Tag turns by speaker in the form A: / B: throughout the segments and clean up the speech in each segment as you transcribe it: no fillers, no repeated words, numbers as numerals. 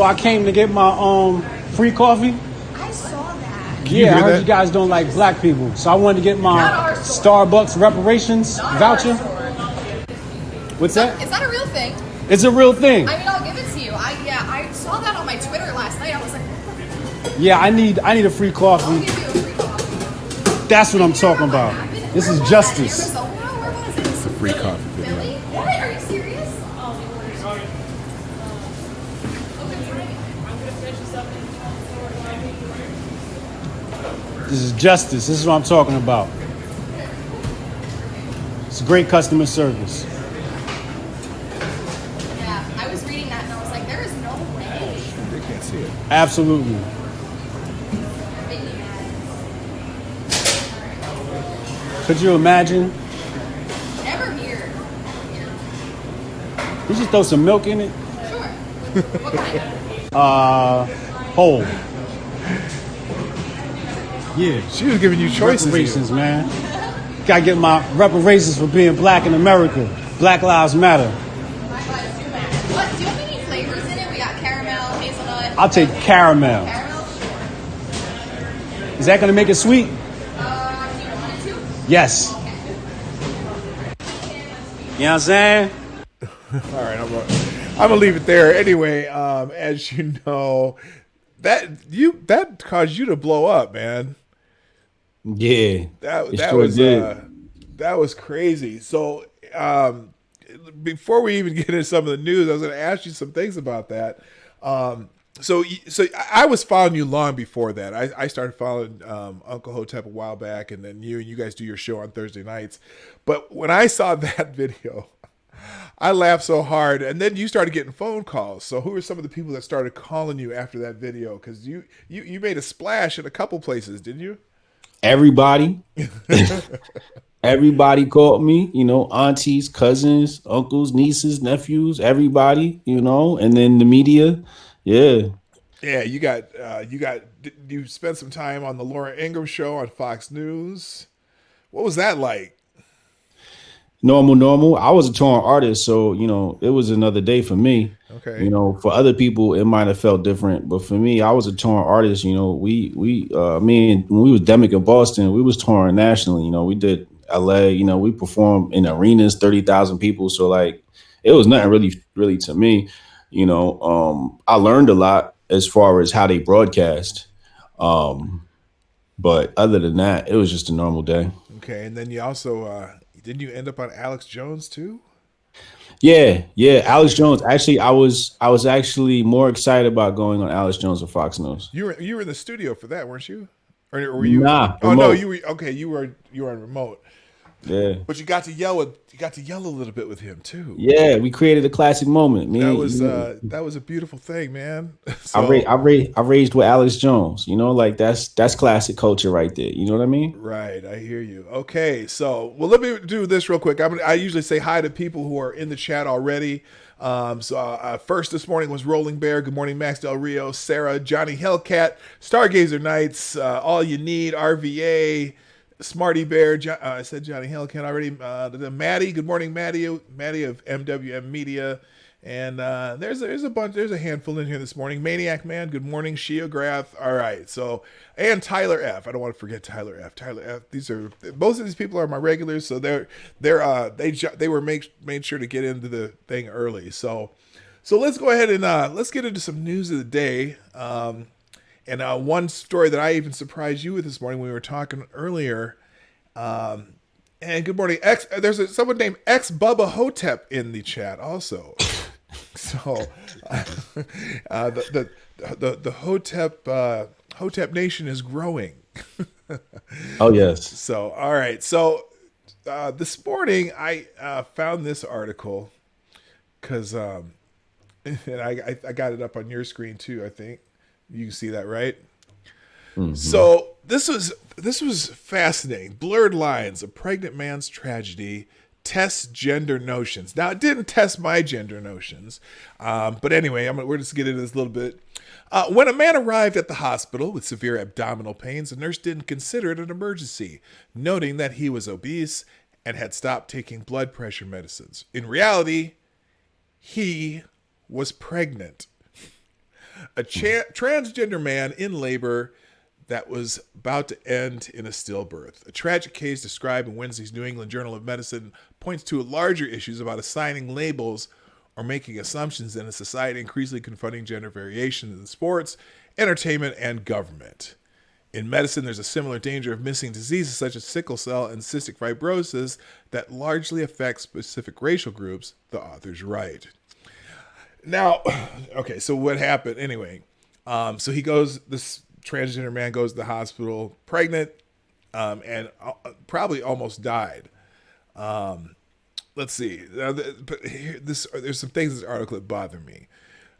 A: I came to get my free coffee.
B: I saw that.
A: Yeah, I heard you guys don't like black people, so I wanted to get my Starbucks reparations voucher. What's that?
B: Is that a real thing?
A: It's a real thing.
B: I mean, I'll give it to you. I saw that on my Twitter last night. I was like,
A: Yeah, I need a free
B: I'll
A: coffee.
B: give you a free coffee.
A: That's what I'm talking about. This is justice.
B: Where was it?
C: It's a free coffee video.
B: Really? What? Are you serious?
A: This is justice. This is what I'm talking about. It's great customer service.
B: Yeah, I was reading that and I was like, there is no way.
C: They can't see it.
A: Absolutely. Could you imagine?
B: Never here.
A: You just throw some milk in it?
B: Sure. What kind?
A: Whole. Yeah.
C: She was giving you choices.
A: Reparations, man. Gotta get my reparations for being black in America. Black Lives Matter.
B: What? Do you have any flavors in it? We got caramel, hazelnut.
A: I'll take caramel.
B: Caramel?
A: Is that gonna make it sweet?
B: Do you want it to?
A: Yes. You know what I'm saying?
C: All right, I'm gonna leave it there. Anyway, as you know, that caused you to blow up, man.
A: Yeah.
C: That was crazy. So before we even get into some of the news, I was going to ask you some things about that. So I was following you long before that. I started following Uncle Hotep a while back, and then you guys do your show on Thursday nights. But when I saw that video, I laughed so hard, and then you started getting phone calls. So who are some of the people that started calling you after that video? Because you made a splash in a couple places, didn't you?
D: Everybody. Everybody called me, aunties, cousins, uncles, nieces, nephews, everybody, and then the media. Yeah.
C: Yeah, you spent some time on the Laura Ingraham show on Fox News. What was that like?
D: Normal. I was a touring artist, so it was another day for me.
C: Okay.
D: For other people it might have felt different, but for me, I was a touring artist. Me and when we was Demic in Boston, we was touring nationally. We did LA. We performed in arenas, 30,000 people. So like, it was nothing really to me. I learned a lot as far as how they broadcast. But other than that, it was just a normal day.
C: Okay, and then you also didn't you end up on Alex Jones too?
D: Yeah, Alex Jones. Actually, I was actually more excited about going on Alex Jones or Fox News.
C: You were in the studio for that, weren't you? Or were you?
D: Nah.
C: Oh
D: remote.
C: no, you were okay. You were on remote.
D: Yeah.
C: But you got to yell a little bit with him too.
D: Yeah, we created a classic moment.
C: That was a beautiful thing, man. So,
D: I raised with Alex Jones. Like that's classic culture right there. You know what I mean?
C: Right, I hear you. Okay, so let me do this real quick. I usually say hi to people who are in the chat already. First this morning was Rolling Bear. Good morning, Max Del Rio, Sarah, Johnny Hellcat, Stargazer Nights, All You Need, RVA, Smarty Bear. I said Johnny Hellcat already. Maddie. Good morning, Maddie. Maddie of MWM Media. And there's a handful in here this morning. Maniac Man, good morning. Sheograph, all right. So, and Tyler F. I don't want to forget Tyler F. Most of these people are my regulars, so they were made sure to get into the thing early. So let's go ahead and let's get into some news of the day. And one story that I even surprised you with this morning when we were talking earlier. And good morning, there's someone named X Bubba Hotep in the chat also. So the Hotep Nation is growing.
D: Oh yes.
C: So all right. So this morning I found this article because and I got it up on your screen too. I think you can see that, right? Mm-hmm. So this was fascinating. Blurred lines: a pregnant man's tragedy tests gender notions. Now, it didn't test my gender notions, but anyway, we're just getting into this a little bit. When a man arrived at the hospital with severe abdominal pains, the nurse didn't consider it an emergency, noting that he was obese and had stopped taking blood pressure medicines. In reality, he was pregnant. A transgender man in labor that was about to end in a stillbirth. A tragic case described in Wednesday's New England Journal of Medicine points to larger issues about assigning labels or making assumptions in a society increasingly confronting gender variation in sports, entertainment, and government. In medicine, there's a similar danger of missing diseases such as sickle cell and cystic fibrosis that largely affect specific racial groups, the authors write. Now, okay, so what happened anyway? So this transgender man goes to the hospital pregnant and probably almost died. Let's see. There's some things in this article that bother me.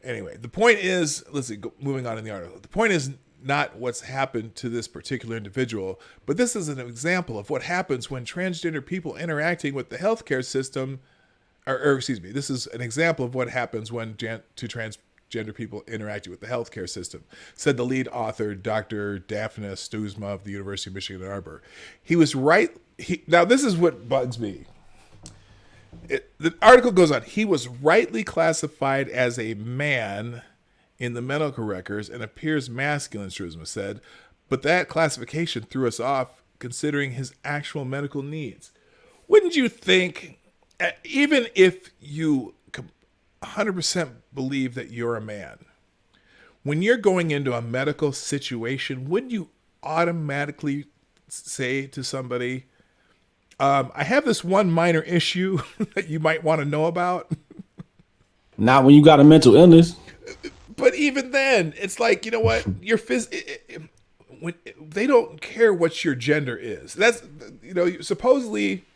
C: Anyway, the point is, moving on in the article. The point is not what's happened to this particular individual, but this is an example of what happens when transgender people interacting with the healthcare system, this is an example of what happens when transgender people interacting with the healthcare system, said the lead author, Dr. Daphne Stousma of the University of Michigan Ann Arbor. He was right. Now, this is what bugs me. The article goes on. He was rightly classified as a man in the medical records and appears masculine, Stousma said, but that classification threw us off considering his actual medical needs. Wouldn't you think, even if you 100% believe that you're a man, when you're going into a medical situation, wouldn't you automatically say to somebody, I have this one minor issue that you might want to know about?
D: Not when you got a mental illness.
C: But even then, it's like, you know what? When they don't care what your gender is. That's, supposedly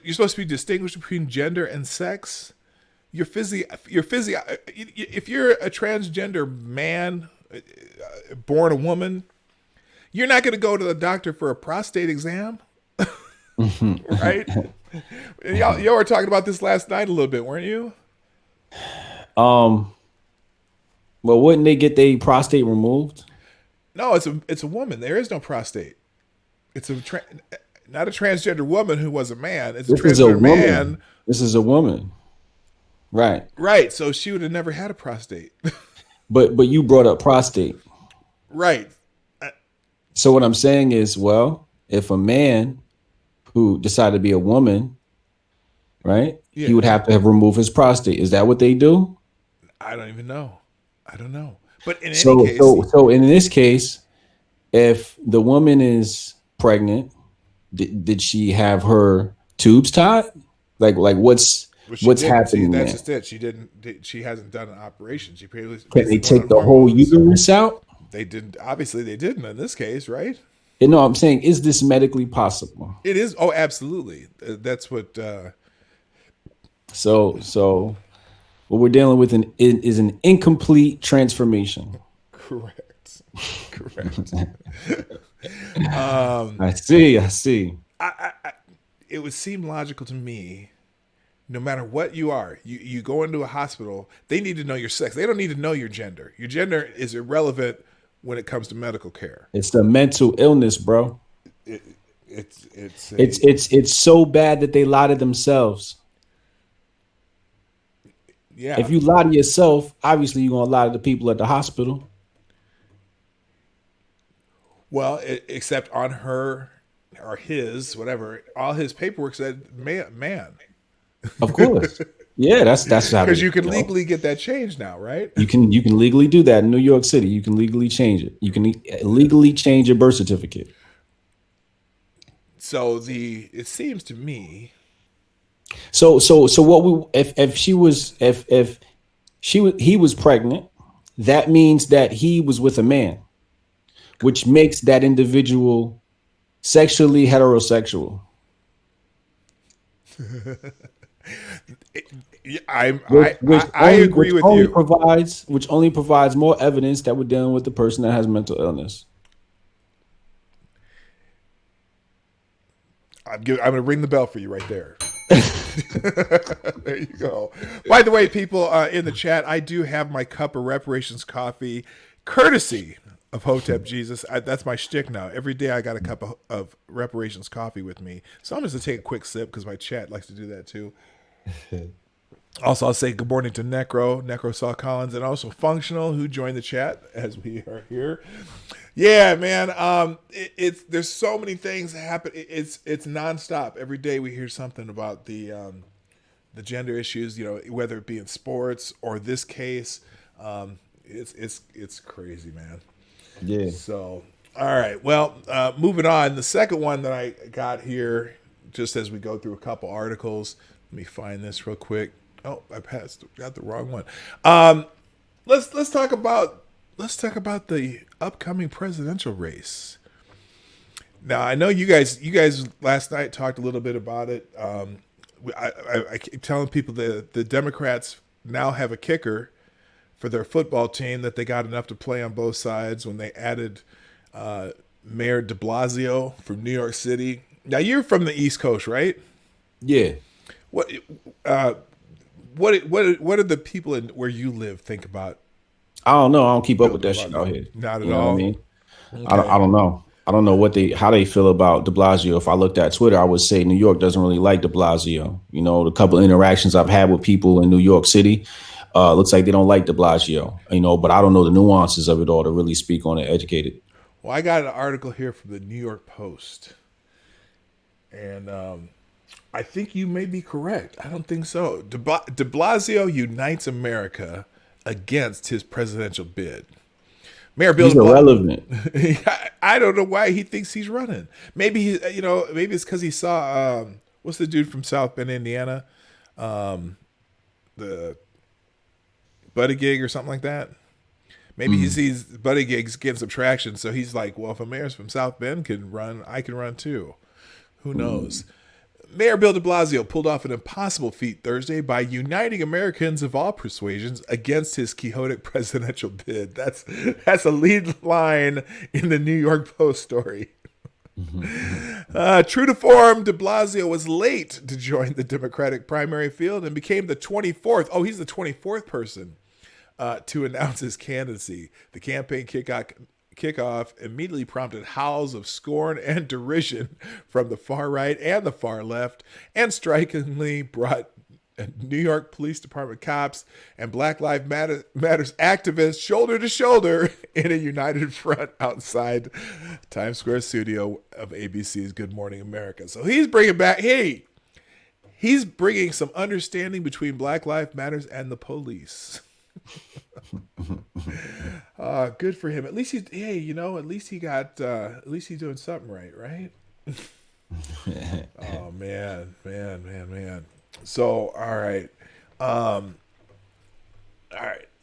C: you're supposed to be distinguished between gender and sex. If you're a transgender man born a woman, you're not going to go to the doctor for a prostate exam, right? Y'all were talking about this last night a little bit, weren't you?
D: Well, wouldn't they get their prostate removed?
C: No, it's a woman. There is no prostate. It's not a transgender woman who was a man. It's a transgender man.
D: This is a woman. Right.
C: Right. So she would have never had a prostate.
D: But you brought up prostate.
C: Right.
D: So what I'm saying is, well, if a man who decided to be a woman, right,
C: yeah,
D: he would have to have removed his prostate. Is that what they do?
C: I don't even know. I don't know. But in any case,
D: so in this case, if the woman is pregnant, did she have her tubes tied? Like what's happening?
C: That's just it. She hasn't done an operation. Can
D: they take the whole uterus out?
C: They didn't. Obviously, they didn't in this case, right?
D: No, I'm saying, is this medically possible?
C: It is. Oh, absolutely. That's what.
D: So what we're dealing with is an incomplete transformation.
C: Correct.
D: I see.
C: It would seem logical to me. No matter what you are, you go into a hospital, they need to know your sex. They don't need to know your gender. Your gender is irrelevant when it comes to medical care.
D: It's the mental illness, bro. It's so bad that they lie to themselves.
C: Yeah.
D: If you lie to yourself, obviously you're gonna lie to the people at the hospital.
C: Well, except on her or his, whatever, all his paperwork said man.
D: Of course. Yeah, that's how.
C: Because you can legally get that changed now, right?
D: You can legally do that in New York City. You can legally change it. You can legally change your birth certificate.
C: So it seems to me.
D: So what he was pregnant, that means that he was with a man, which makes that individual sexually heterosexual.
C: I agree with you.
D: Which only provides more evidence that we're dealing with the person that has mental illness.
C: I'm going to ring the bell for you right there. There you go. By the way, people in the chat, I do have my cup of reparations coffee, courtesy of Hotep Jesus. That's my shtick now. Every day I got a cup of reparations coffee with me. So I'm just going to take a quick sip because my chat likes to do that too. Also, I'll say good morning to Necro Saw Collins, and also Functional, who joined the chat as we are here. Yeah, man. It's there's so many things that happen. It's nonstop. Every day we hear something about the gender issues. You know, whether it be in sports or this case, it's crazy, man.
D: Yeah.
C: So, all right. Well, moving on. The second one that I got here, just as we go through a couple articles. Let me find this real quick. Oh, got the wrong one. Let's talk about the upcoming presidential race. Now, I know you guys last night talked a little bit about it. I keep telling people that the Democrats now have a kicker for their football team, that they got enough to play on both sides when they added Mayor de Blasio from New York City. Now, you're from the East Coast, right?
D: Yeah.
C: What do the people where you live think about?
D: I don't know. I don't keep up with that shit out here.
C: Not at
D: you know
C: all.
D: What I mean,
C: Okay.
D: I don't know. I don't know how they feel about de Blasio. If I looked at Twitter, I would say New York doesn't really like de Blasio. You know, the couple of interactions I've had with people in New York City, looks like they don't like de Blasio. You know, but I don't know the nuances of it all to really speak on it educated.
C: Well, I got an article here from the New York Post, and I think you may be correct. I don't think so. De Blasio unites America against his presidential bid. Mayor Bill
D: He's irrelevant.
C: I don't know why he thinks he's running. Maybe maybe it's because he saw what's the dude from South Bend, Indiana, the Buddy Gig or something like that. Maybe he sees Buddy Gig's getting some traction, so he's like, well, if a mayor's from South Bend can run, I can run too. Who knows? Mayor Bill de Blasio pulled off an impossible feat Thursday by uniting Americans of all persuasions against his quixotic presidential bid. That's a lead line in the New York Post story. True to form, de Blasio was late to join the Democratic primary field and became the 24th. Oh, he's the 24th person to announce his candidacy. The campaign kickoff immediately prompted howls of scorn and derision from the far right and the far left, and strikingly brought New York Police Department cops and Black Lives Matters activists shoulder to shoulder in a united front outside Times Square studio of ABC's Good Morning America. So he's bringing some understanding between Black Lives Matters and the police. Good for him. At least at least he's doing something right? Oh man. So all right.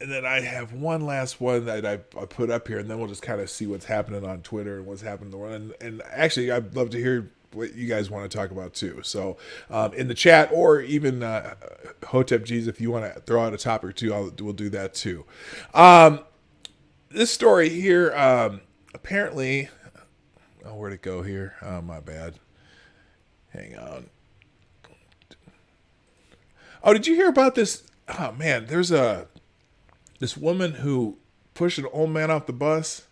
C: And then I have one last one that I put up here, and then we'll just kind of see what's happening on Twitter and what's happening in the world. And actually, I'd love to hear what you guys want to talk about too. So in the chat, or even Hotep G's, if you want to throw out a topic or two, we'll do that too. This story here, apparently, where'd it go here? Oh, my bad. Hang on. Oh, did you hear about this? Oh man, there's this woman who pushed an old man off the bus,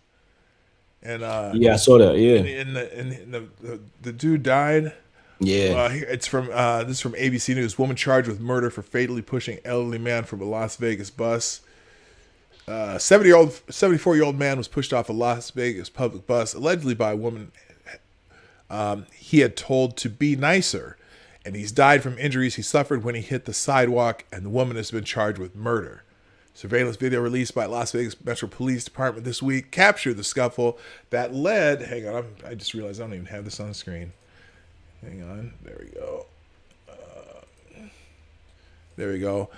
C: and
D: yeah, I saw that. Yeah,
C: and the dude died.
D: Yeah,
C: it's from this is from ABC News. Woman charged with murder for fatally pushing elderly man from a Las Vegas bus. 74-year-old man was pushed off a Las Vegas public bus, allegedly by a woman he had told to be nicer, and he's died from injuries he suffered when he hit the sidewalk, and the woman has been charged with murder. Surveillance video released by Las Vegas Metro Police Department this week captured the scuffle that led... Hang on, I just realized I don't even have this on the screen. Hang on, there we go. There we go.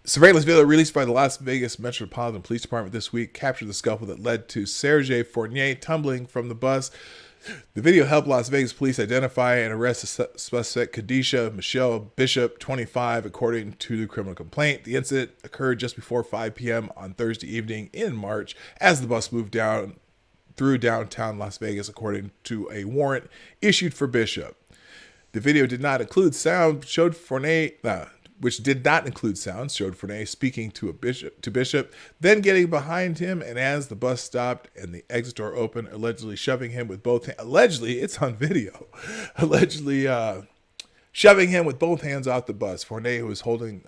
C: Surveillance video released by the Las Vegas Metropolitan Police Department this week captured the scuffle that led to Sergey Fournier tumbling from the bus. The video helped Las Vegas police identify and arrest the suspect, Kadisha Michelle Bishop, 25, according to the criminal complaint. The incident occurred just before 5 p.m. on Thursday evening in March as the bus moved down through downtown Las Vegas, according to a warrant issued for Bishop. The video did not include sound, showed Fournier speaking to Bishop, then getting behind him, and as the bus stopped and the exit door opened, allegedly shoving him with both hands. Allegedly, it's on video. Allegedly shoving him with both hands off the bus. Fournier, who was holding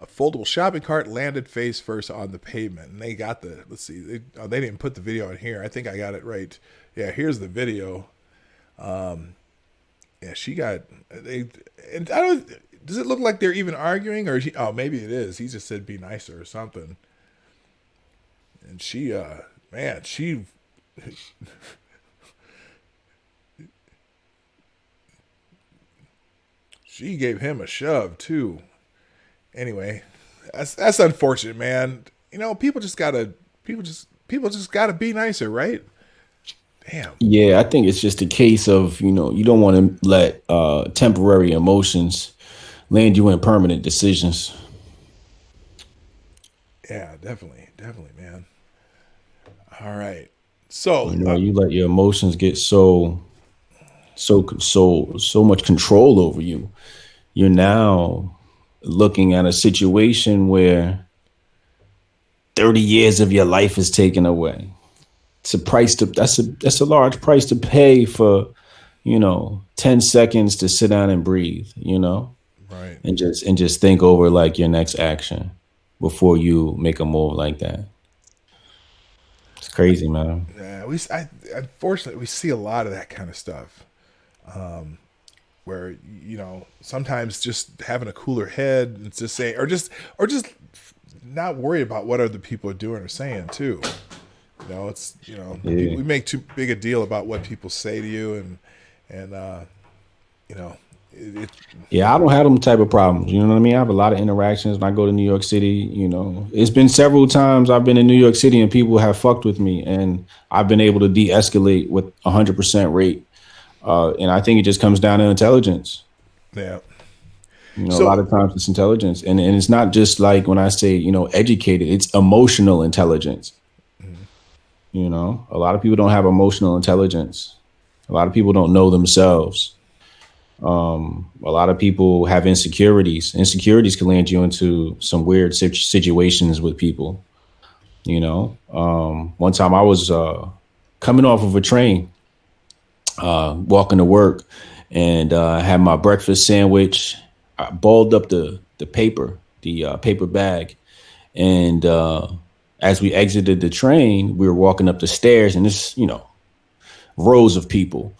C: a foldable shopping cart, landed face first on the pavement. And they got the, let's see, they didn't put the video in here. I think I got it right. Yeah, here's the video. Yeah, she got, and I don't, does it look like they're even arguing? Or, oh, maybe it is. He just said be nicer or something. And she, man, she, she gave him a shove too. Anyway, that's unfortunate, man. You know, people just gotta be nicer, right? Damn.
D: Yeah, I think it's just a case of, you know, you don't want to let temporary emotions land you in permanent decisions.
C: Yeah, definitely, man. All right, so
D: you know, you let your emotions get so much control over you. You're now looking at a situation where 30 years of your life is taken away. It's a price to that's a large price to pay for, you know, 10 seconds to sit down and breathe, you know,
C: right,
D: and just think over like your next action before you make a move like that. It's crazy, man.
C: Yeah, unfortunately we see a lot of that kind of stuff, where, you know, sometimes just having a cooler head and just say, or just not worry about what other people are doing or saying too. You know, it's, you know, we make too big a deal about what people say to you, and you know,
D: yeah, I don't have them type of problems. You know what I mean? I have a lot of interactions when I go to New York City. You know, it's been several times I've been in New York City and people have fucked with me, and I've been able to de-escalate with 100% rate. And I think it just comes down to intelligence.
C: Yeah.
D: You know, a lot of times it's intelligence, and it's not just like when I say, you know, educated, it's emotional intelligence. You know, a lot of people don't have emotional intelligence. A lot of people don't know themselves. A lot of people have insecurities. Insecurities can land you into some weird situations with people. You know, one time I was coming off of a train, walking to work, and I had my breakfast sandwich. I balled up the paper bag, and as we exited the train, we were walking up the stairs, and this, you know, rows of people.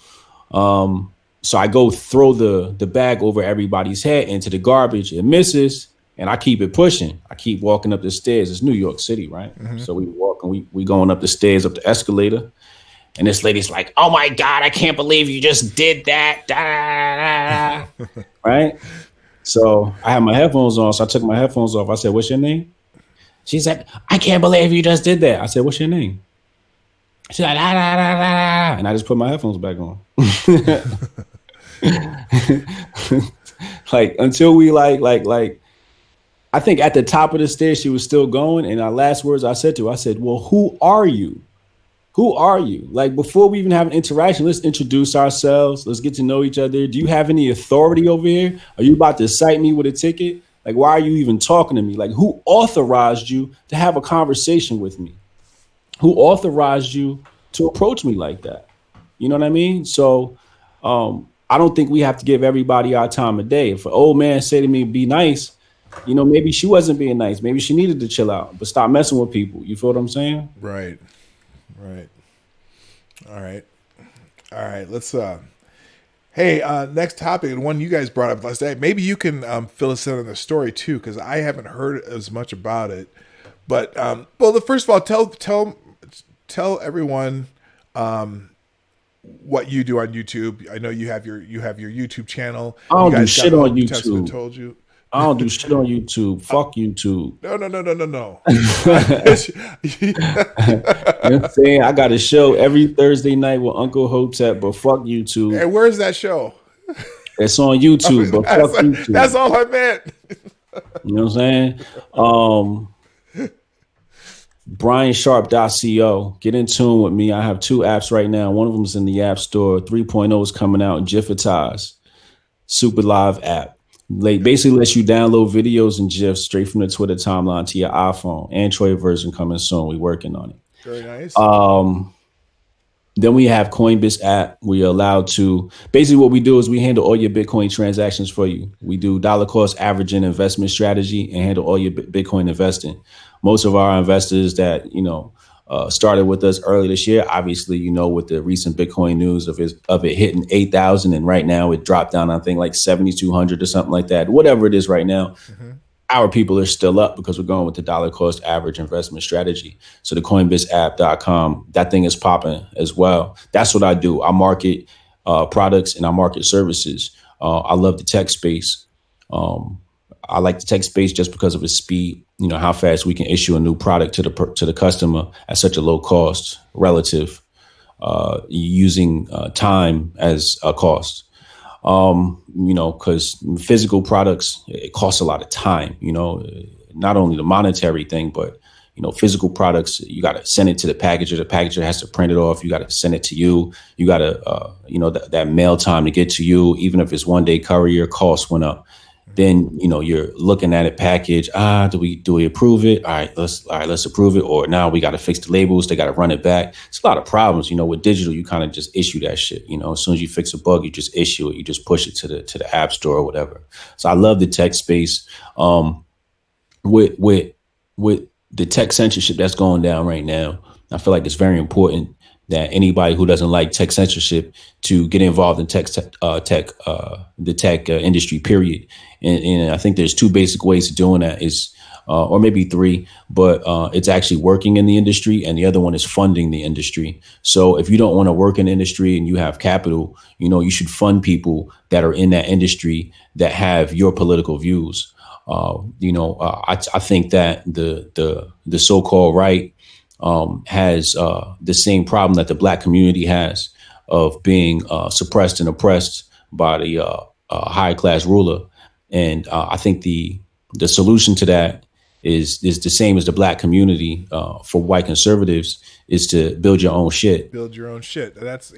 D: So I go throw the bag over everybody's head into the garbage. It misses, and I keep it pushing. I keep walking up the stairs. It's New York City, right? Mm-hmm. So we walk, and we going up the stairs, up the escalator. And this lady's like, "Oh my God, I can't believe you just did that." Da, da, da. Right? So I had my headphones on. So I took my headphones off. I said, "What's your name?" She said, "I can't believe you just did that." I said, "What's your name?" She's like, "Da, da, da, da." And I just put my headphones back on. Like until we like, I think at the top of the stairs, she was still going. And our last words I said to her, I said, "Well, who are you? Who are you?" Like before we even have an interaction, let's introduce ourselves. Let's get to know each other. Do you have any authority over here? Are you about to cite me with a ticket? Like, why are you even talking to me? Like, who authorized you to have a conversation with me? Who authorized you to approach me like that? You know what I mean? So I don't think we have to give everybody our time of day. If an old man say to me, "Be nice," you know, maybe she wasn't being nice. Maybe she needed to chill out, but stop messing with people. You feel what I'm saying?
C: Right. All right. Let's hey, next topic, and one you guys brought up last night. Maybe you can fill us in on the story too, because I haven't heard as much about it. But well, first of all, tell everyone what you do on YouTube. I know you have your YouTube channel.
D: I don't do shit on YouTube.
C: Hoteps Been Told You.
D: I don't do shit on YouTube. Fuck YouTube.
C: No.
D: You know what I'm saying? I got a show every Thursday night with Uncle Hotep, but fuck YouTube.
C: And where's that show?
D: It's on YouTube, but fuck YouTube.
C: That's all I meant.
D: You know what I'm saying? BrianSharp.co. Get in tune with me. I have 2 apps right now. One of them is in the App Store. 3.0 is coming out. Gifitize. Super live app. Basically lets you download videos and GIFs straight from the Twitter timeline to your iPhone. Android version coming soon. We're working on it.
C: Very nice.
D: Then we have Coinbase app. We are allowed to basically what we do is we handle all your Bitcoin transactions for you. We do dollar cost averaging investment strategy and handle all your Bitcoin investing. Most of our investors that, started with us early this year, obviously, with the recent Bitcoin news of it hitting 8,000 and right now it dropped down, I think like 7,200 or something like that, whatever it is right now. Mm-hmm. Our people are still up because we're going with the dollar cost average investment strategy. So the CoinbaseApp.com, that thing is popping as well. That's what I do. I market products and I market services. I love the tech space. I like the tech space just because of its speed. How fast we can issue a new product to the customer at such a low cost relative, using time as a cost. Because physical products, it costs a lot of time, not only the monetary thing, but, physical products, you got to send it to the packager. The packager has to print it off. You got to send it to you. You got to, that mail time to get to you, even if it's 1 day courier, cost went up. Then, you're looking at it package. Do we approve it? All right, let's approve it. Or now we got to fix the labels. They got to run it back. It's a lot of problems. With digital, you kind of just issue that shit. As soon as you fix a bug, you just issue it. You just push it to the app store or whatever. So I love the tech space. With the tech censorship that's going down right now, I feel like it's very important that anybody who doesn't like tech censorship to get involved in the tech industry, period. And I think there's two basic ways of doing that is, or maybe three, but it's actually working in the industry. And the other one is funding the industry. So if you don't want to work in industry and you have capital, you should fund people that are in that industry that have your political views. I think that the so-called right has the same problem that the Black community has of being suppressed and oppressed by the high class ruler. And I think the solution to that is the same as the Black community for white conservatives is to build your own shit.
C: Build your own shit. That's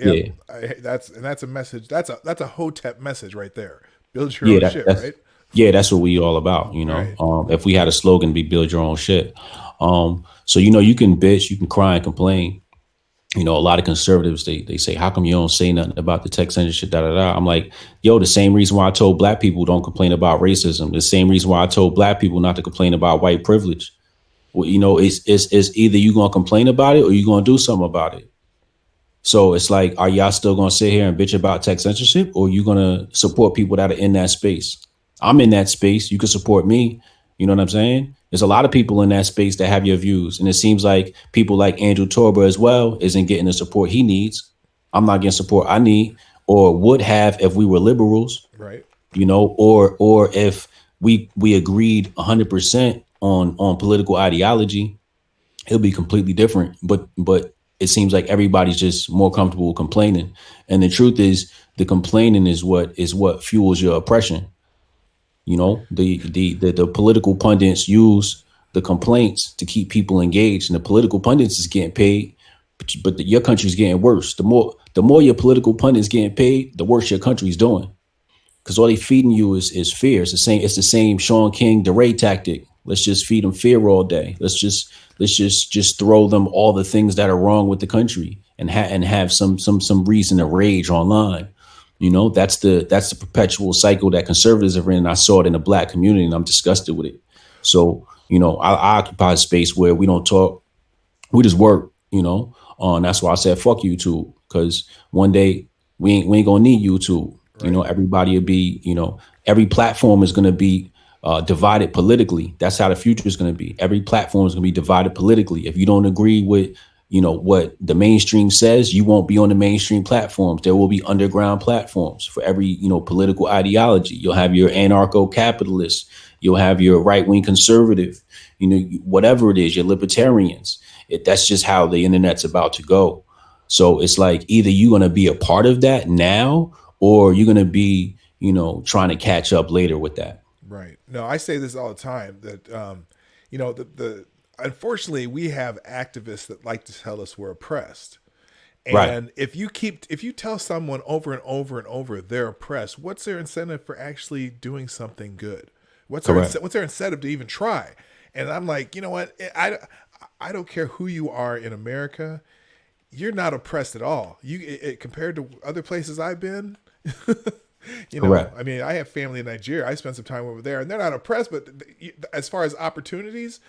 C: that's a message. That's a Hotep message right there. Build your own shit, right?
D: Yeah, that's what we all about, Right. If we had a slogan, be build your own shit. So, you can bitch, you can cry and complain. A lot of conservatives, they say, how come you don't say nothing about the tech censorship, da, da, da. I'm like, yo, the same reason why I told Black people don't complain about racism, the same reason why I told Black people not to complain about white privilege. Well, it's either you going to complain about it or you going to do something about it. So it's like, are y'all still going to sit here and bitch about tech censorship, or are you going to support people that are in that space? I'm in that space. You can support me. You know what I'm saying? There's a lot of people in that space that have your views. And it seems like people like Andrew Torba as well isn't getting the support he needs. I'm not getting support I need or would have if we were liberals.
C: Right.
D: Or if we agreed 100% on political ideology, it'll be completely different. But it seems like everybody's just more comfortable complaining. And the truth is the complaining is what fuels your oppression. The political pundits use the complaints to keep people engaged, and the political pundits is getting paid, but your country's getting worse. The more your political pundits getting paid, the worse your country's doing, because all they feeding you is fear. It's the same Sean King DeRay tactic. Let's just feed them fear all day. Let's just throw them all the things that are wrong with the country and have some reason to rage online. That's the perpetual cycle that conservatives are in. And I saw it in the Black community and I'm disgusted with it. So, I occupy a space where we don't talk, we just work, and that's why I said, fuck YouTube, because one day we ain't going to need YouTube. Right. Everybody will be, every platform is going to be divided politically. That's how the future is going to be. Every platform is going to be divided politically. If you don't agree with what the mainstream says, you won't be on the mainstream platforms. There will be underground platforms for every, political ideology. You'll have your anarcho-capitalist. You'll have your right-wing conservative, whatever it is, your libertarians. That's just how the internet's about to go. So it's like either you're going to be a part of that now or you're going to be, trying to catch up later with that.
C: Right. No, I say this all the time that, unfortunately, we have activists that like to tell us we're oppressed. And right. if you tell someone over and over and over they're oppressed, what's their incentive for actually doing something good? What's their incentive to even try? And I'm like, you know what? I don't care who you are in America. you're not oppressed at all. Compared to other places I've been,
D: Correct.
C: I mean, I have family in Nigeria. I spent some time over there, and they're not oppressed. But as far as opportunities,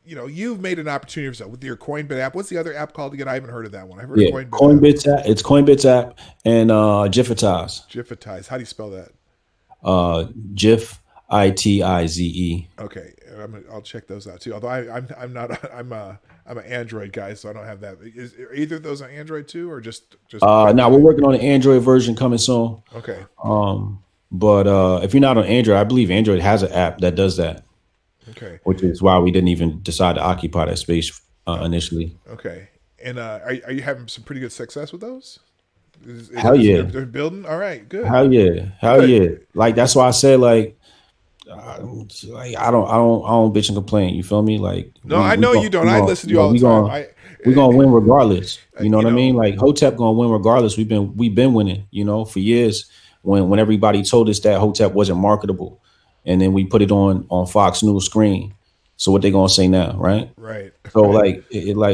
C: you've made an opportunity for yourself with your Coinbit app. What's the other app called again? I haven't heard of that one. I've heard of
D: Coinbit app. It's Coinbit app and Jiffitize.
C: Jiffitize. How do you spell that?
D: Jiff Itize.
C: Okay, I'll check those out too. Although I'm not I'm an Android guy, so I don't have that. Are either of those on Android too, or just?
D: Now we're working on an Android version coming soon.
C: Okay.
D: But if you're not on Android, I believe Android has an app that does that.
C: Okay.
D: Which is why we didn't even decide to occupy that space initially.
C: Okay. And are you having some pretty good success with those?
D: Hell yeah.
C: They're building. All right. Good.
D: Hell yeah. Like that's why I said I don't bitch and complain. You feel me? Like
C: no, I know you don't. I listen to you all the time.
D: We're gonna win regardless. You know what I mean? Like Hotep gonna win regardless. We've been winning. For years when everybody told us that Hotep wasn't marketable, and then we put it on Fox News screen. So what they gonna say now, right?
C: Right.
D: So like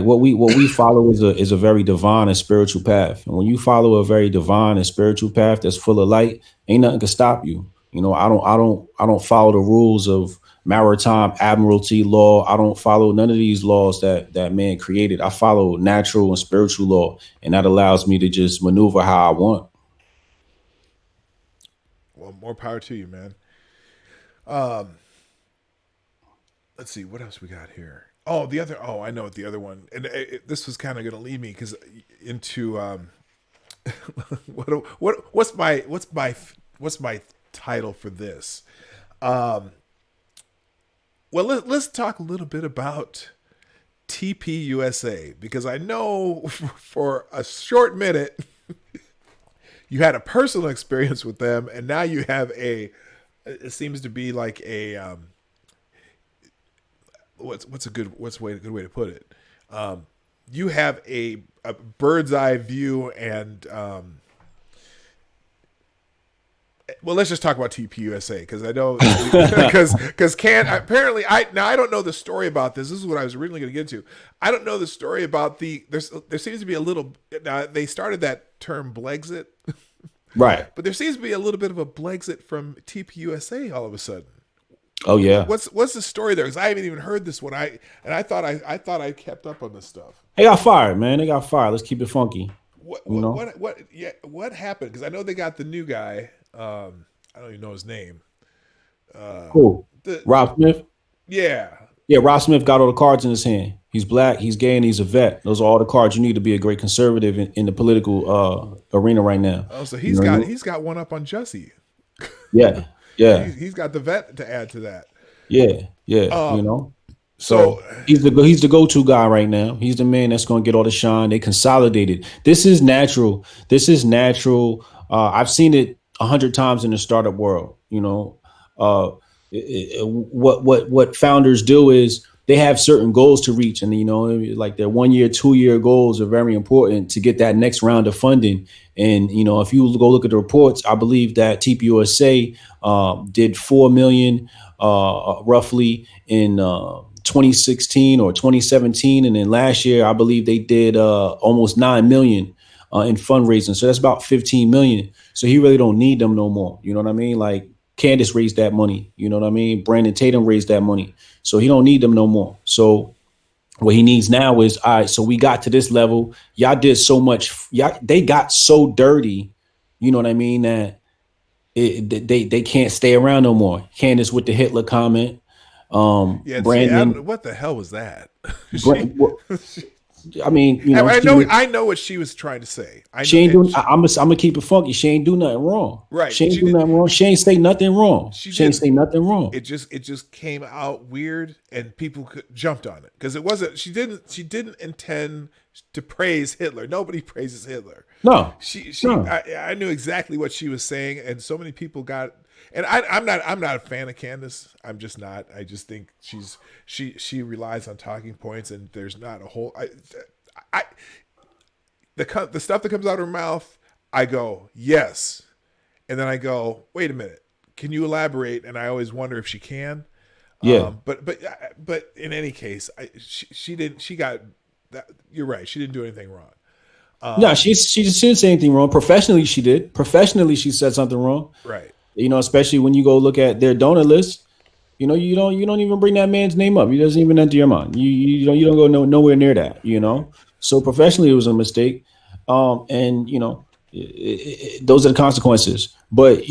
D: what we follow is a very divine and spiritual path. And when you follow a very divine and spiritual path that's full of light, ain't nothing can stop you. I don't follow the rules of maritime admiralty law. I don't follow none of these laws that man created. I follow natural and spiritual law, and that allows me to just maneuver how I want.
C: Well, more power to you, man. Let's see what else we got here. Oh, I know what the other one. And this was kind of going to lead me into what's my title for this. Well, let's talk a little bit about TP USA, because I know for a short minute you had a personal experience with them, and now you have it seems to be like a what's a good way to put it? You have a bird's eye view, and well, let's just talk about TPUSA, because I know because apparently I don't know the story about this. This is what I was originally going to get to. I don't know the story about there seems to be a little. They started that term Blexit,
D: right?
C: But there seems to be a little bit of a Blexit from TPUSA all of a sudden.
D: Oh yeah.
C: What's the story there? Because I haven't even heard this one. I thought I kept up on this stuff.
D: They got fired, man. They got fired. Let's keep it funky.
C: What happened? Because I know they got the new guy. I don't even know his name.
D: Cool. Rob Smith.
C: Yeah.
D: Yeah, Rob Smith got all the cards in his hand. He's black, he's gay, and he's a vet. Those are all the cards you need to be a great conservative in the political arena right now.
C: Oh, so he's got one up on Jussie.
D: Yeah. Yeah.
C: He's got the vet to add to that.
D: Yeah. So he's the go-to guy right now. He's the man that's going to get all the shine. They consolidated. This is natural. I've seen it 100 times in the startup world. What founders do is they have certain goals to reach, and like their 1 year, 2 year goals are very important to get that next round of funding. And if you go look at the reports, I believe that TPUSA did 4 million roughly in 2016 or 2017, and then last year I believe they did almost 9 million in fundraising. So that's about 15 million. So he really don't need them no more. You know what I mean? Like Candace raised that money. You know what I mean? Brandon Tatum raised that money. So he don't need them no more. So what he needs now is, all right, so we got to this level. Y'all did so much. They got so dirty. You know what I mean? That they can't stay around no more. Candace with the Hitler comment. Brandon.
C: What the hell was that?
D: I mean,
C: I know what she was trying to say. I'm
D: gonna keep it funky. She ain't do nothing wrong.
C: Right.
D: She ain't do nothing wrong. She ain't say nothing wrong. She ain't say nothing wrong.
C: It just came out weird, and people jumped on it because it wasn't. She didn't intend to praise Hitler. Nobody praises Hitler.
D: No.
C: I knew exactly what she was saying, and so many people got. And I'm not a fan of Candace. I'm just not. I just think she relies on talking points, and there's not a whole. The stuff that comes out of her mouth, I go yes, and then I go, wait a minute, can you elaborate? And I always wonder if she can.
D: Yeah.
C: But in any case, she didn't. She got you're right. She didn't do anything wrong.
D: No, she didn't say anything wrong. Professionally, she did. Professionally, she said something wrong.
C: Right.
D: You know, especially when you go look at their donor list. You know, you don't even bring that man's name up. He doesn't even enter your mind. You don't go nowhere near that. You know, so professionally, it was a mistake. And you know, those are the consequences. But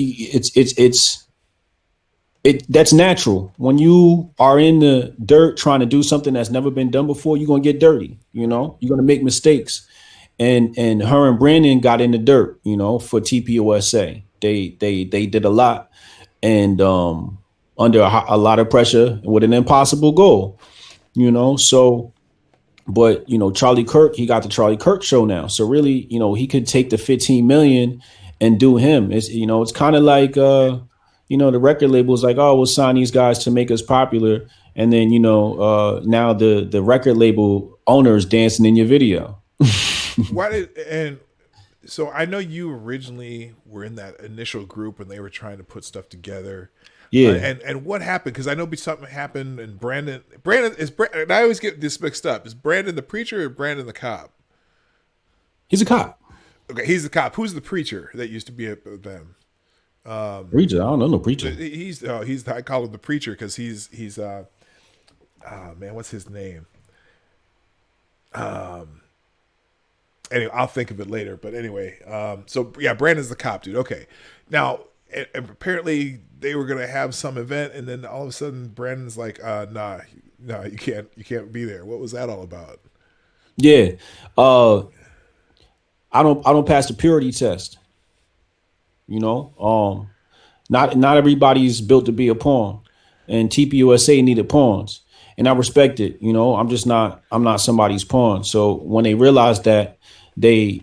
D: that's natural. When you are in the dirt trying to do something that's never been done before, you're gonna get dirty. You know, you're gonna make mistakes. And her and Brandon got in the dirt, you know, for TPUSA. They did a lot, and under a lot of pressure with an impossible goal, you know. So, but you know, Charlie Kirk, he got the Charlie Kirk show now. So really, you know, he could take the 15 million and do him. It's, you know, it's kind of like you know, the record label is like, oh, we'll sign these guys to make us popular, and then you know, now the record label owners dancing in your video.
C: So I know you originally were in that initial group when they were trying to put stuff together.
D: Yeah.
C: And what happened? Because I know something happened, and Brandon and I always get this mixed up. Is Brandon the preacher or Brandon the cop?
D: He's a cop.
C: Okay, he's the cop. Who's the preacher that used to be at them?
D: Preacher? I don't know no preacher.
C: He's I call him the preacher because he's man, what's his name? Anyway, I'll think of it later. But anyway, so yeah, Brandon's the cop, dude. Okay, now and apparently they were gonna have some event, and then all of a sudden Brandon's like, nah, you can't be there. What was that all about?
D: Yeah, I don't pass the purity test. You know, not everybody's built to be a pawn, and TPUSA needed pawns, and I respect it. You know, I'm not somebody's pawn. So when they realized that, they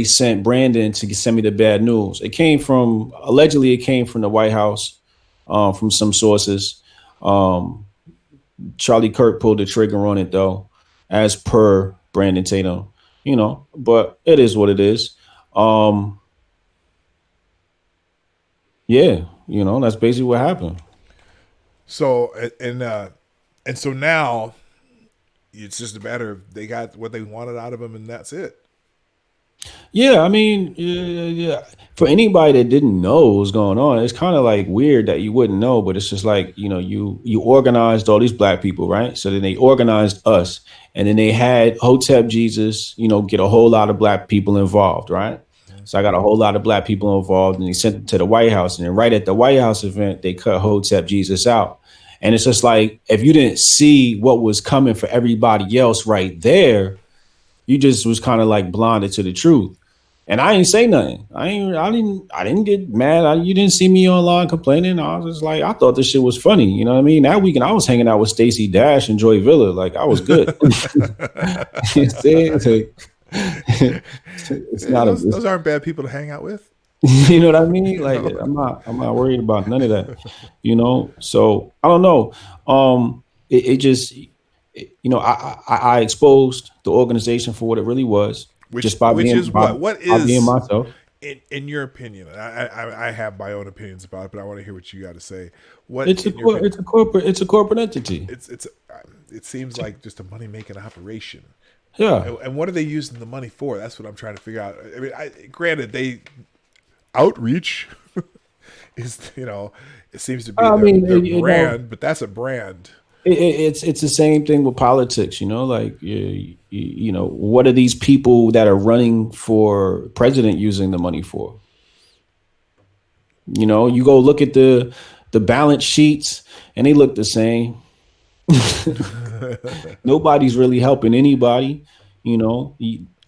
D: sent Brandon to send me the bad news. Allegedly it came from the White House, from some sources. Charlie Kirk pulled the trigger on it though, as per Brandon Tatum. You know, but it is what it is. Yeah, you know, that's basically what happened.
C: So and so now it's just a matter of they got what they wanted out of him, and that's it.
D: Yeah, I mean, yeah. For anybody that didn't know what was going on, it's kind of like weird that you wouldn't know, but it's just like, you know, you organized all these black people, right? So then they organized us, and then they had Hotep Jesus, you know, get a whole lot of black people involved, right? So I got a whole lot of black people involved, and they sent it to the White House. And then right at the White House event, they cut Hoteps Jesus out. And it's just like, if you didn't see what was coming for everybody else right there, you just was kind of like blinded to the truth. And I ain't say nothing. I didn't get mad. You didn't see me online complaining. I was just like, I thought this shit was funny. You know what I mean? That weekend I was hanging out with Stacey Dash and Joy Villa. Like, I was good. It's not
C: those aren't bad people to hang out with.
D: You know what I mean? Like, I'm not worried about none of that. You know, so I don't know. It just, you know, I exposed the organization for what it really was. What is
C: being
D: myself.
C: In your opinion? I have my own opinions about it, but I want to hear what you got to say.
D: It's a corporate entity.
C: It seems like just a money making operation.
D: Yeah.
C: And what are they using the money for? That's what I'm trying to figure out. I mean, granted, they outreach is, you know, it seems to be their brand, but that's a brand.
D: It's the same thing with politics, you know, like, you know, what are these people that are running for president using the money for? You know, you go look at the balance sheets and they look the same. Nobody's really helping anybody. You know,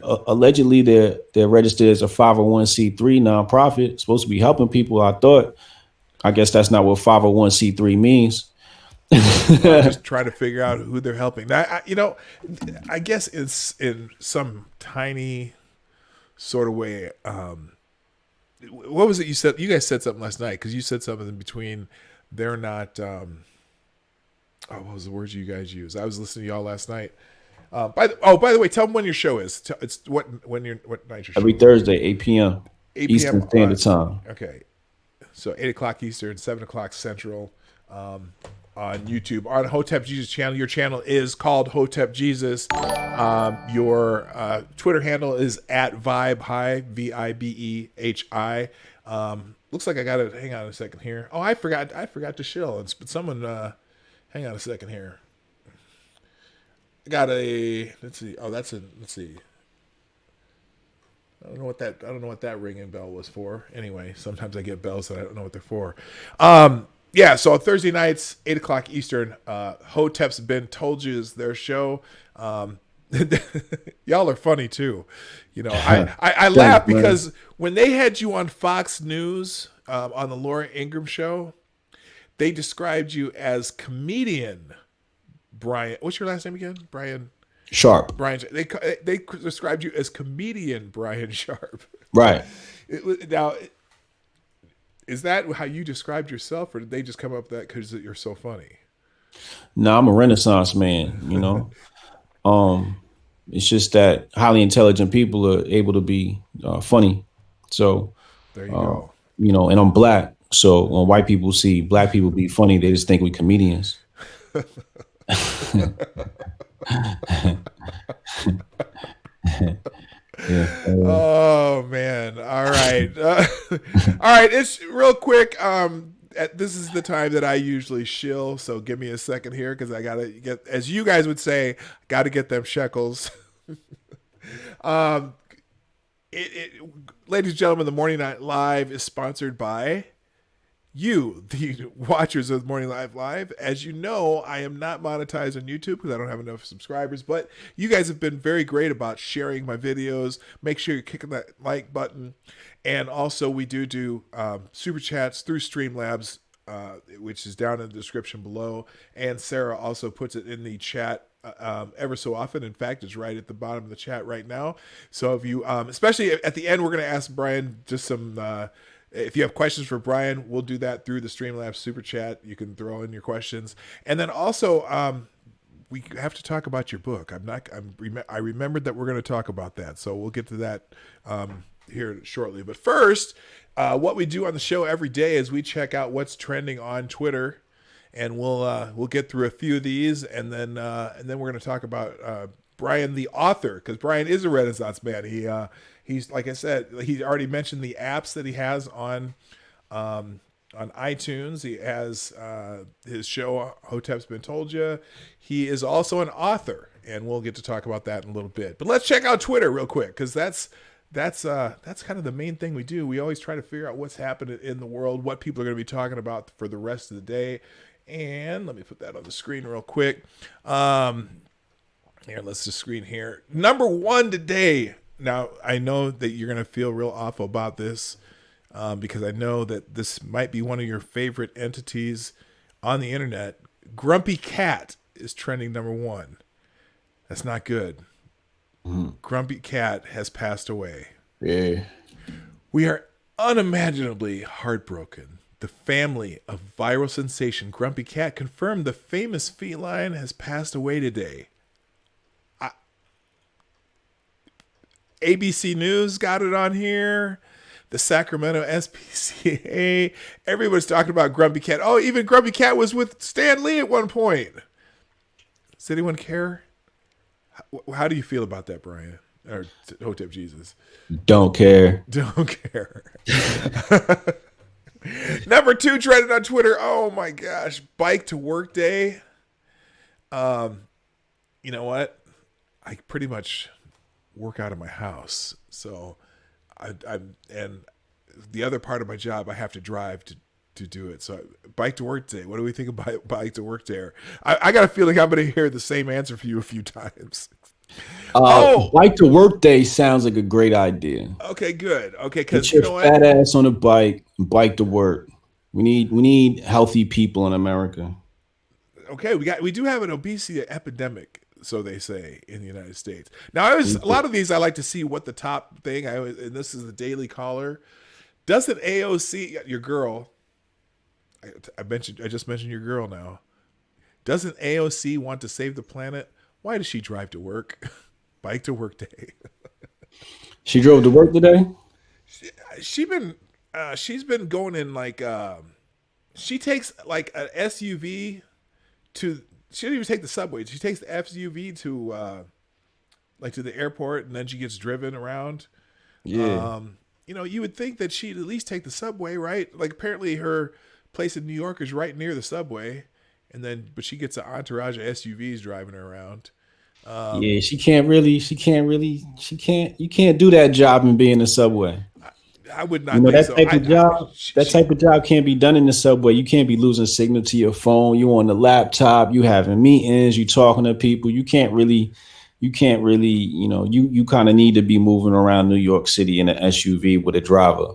D: allegedly they're registered as a 501c3 nonprofit, supposed to be helping people. I guess that's not what 501c3 means.
C: Just trying to figure out who they're helping. Now, you know, I guess it's in some tiny sort of way. What was it you said? You guys said something last night, because you said something in between. They're not. What was the words you guys used? I was listening to y'all last night. By the way, tell them when your show is. It's what night your show?
D: Every Thursday, 8 p.m.
C: 8
D: Eastern Standard Time.
C: Okay, so 8 o'clock Eastern, 7 o'clock Central. on YouTube, on Hotep Jesus channel. Your channel is called Hotep Jesus. Your Twitter handle is at Vibe High, VIBEHI. Looks like I got to hang on a second here. Oh, I forgot to shill. But someone, hang on a second here. I got let's see. Oh, let's see. I don't know what that ringing bell was for. Anyway, sometimes I get bells that I don't know what they're for. Yeah, so Thursday nights, 8 o'clock Eastern, Hoteps Been Told Ya is their show. Y'all are funny too. You know, I laugh because when they had you on Fox News on the Laura Ingraham show, they described you as comedian Brian. What's your last name again? Brian
D: Sharp.
C: Brian. They described you as comedian Brian Sharp.
D: Right.
C: Now, is that how you described yourself, or did they just come up with that because you're so funny?
D: No, I'm a Renaissance man. You know, it's just that highly intelligent people are able to be funny. So
C: there you go.
D: You know, and I'm black. So when white people see black people be funny, they just think we comedians. Yeah.
C: Oh man. All right. All right. It's real quick. This is the time that I usually shill. So give me a second here. Cause I gotta get, as you guys would say, gotta get them shekels. Ladies and gentlemen, the Morning Night Live is sponsored by you, the watchers of Morning Live Live. As you know, I am not monetized on YouTube because I don't have enough subscribers, but you guys have been very great about sharing my videos. Make sure you're kicking that like button. And also we do super chats through Streamlabs, which is down in the description below. And Sarah also puts it in the chat ever so often. In fact, it's right at the bottom of the chat right now. So if you, especially at the end, we're going to ask Brian just some, if you have questions for Brian, we'll do that through the Streamlabs super chat. You can throw in your questions. And then also, we have to talk about your book. I remembered that we're going to talk about that. So we'll get to that here shortly. But first, what we do on the show every day is we check out what's trending on Twitter, and we'll get through a few of these, and then we're going to talk about Brian, the author, because Brian is a Renaissance man. He's like I said, he already mentioned the apps that he has on iTunes. He has his show Hoteps Been Told Ya. He is also an author, and we'll get to talk about that in a little bit. But let's check out Twitter real quick, because that's kind of the main thing we do. We always try to figure out what's happening in the world, what people are going to be talking about for the rest of the day. And let me put that on the screen real quick. Here, let's just screen here. Number one today. Now, I know that you're going to feel real awful about this because I know that this might be one of your favorite entities on the internet. Grumpy Cat is trending number one. That's not good. Grumpy Cat has passed away.
D: Yeah.
C: We are unimaginably heartbroken. The family of viral sensation Grumpy Cat confirmed the famous feline has passed away today. ABC News got it on here. The Sacramento SPCA. Everybody's talking about Grumpy Cat. Oh, even Grumpy Cat was with Stan Lee at one point. Does anyone care? How do you feel about that, Brian? Or Hotep Jesus?
D: Don't care.
C: Don't care. Number two trending on Twitter. Oh my gosh. Bike to work day. You know what? I pretty much work out of my house. So I'm and the other part of my job, I have to drive to do it. So bike to work day. What do we think about bike to work day? I got a feeling I'm going to hear the same answer from you a few times.
D: Bike to work day sounds like a great idea.
C: Okay, good. Okay, because
D: you know fat ass on a bike and bike to work. We need healthy people in America.
C: Okay, we do have an obesity epidemic, so they say, in the United States. Now, a lot of these I like to see what the top thing. And this is the Daily Caller. Doesn't AOC, your girl? I just mentioned your girl now. Doesn't AOC want to save the planet? Why does she drive to work? Bike to work day.
D: She drove to work today?
C: She's been going in like she takes like an SUV to. She didn't even take the subway. She takes the SUV to like to the airport, and then she gets driven around.
D: Yeah.
C: You would think that she'd at least take the subway, right? Like apparently her place in New York is right near the subway, but she gets an entourage of SUVs driving her around.
D: Yeah, you can't do that job and be in the subway.
C: I would not
D: You know,
C: think
D: that
C: so.
D: type of job, that type of job can't be done in the subway. You can't be losing signal to your phone. You on the laptop, you having meetings, you talking to people. You can't really, you kind of need to be moving around New York City in an SUV with a driver.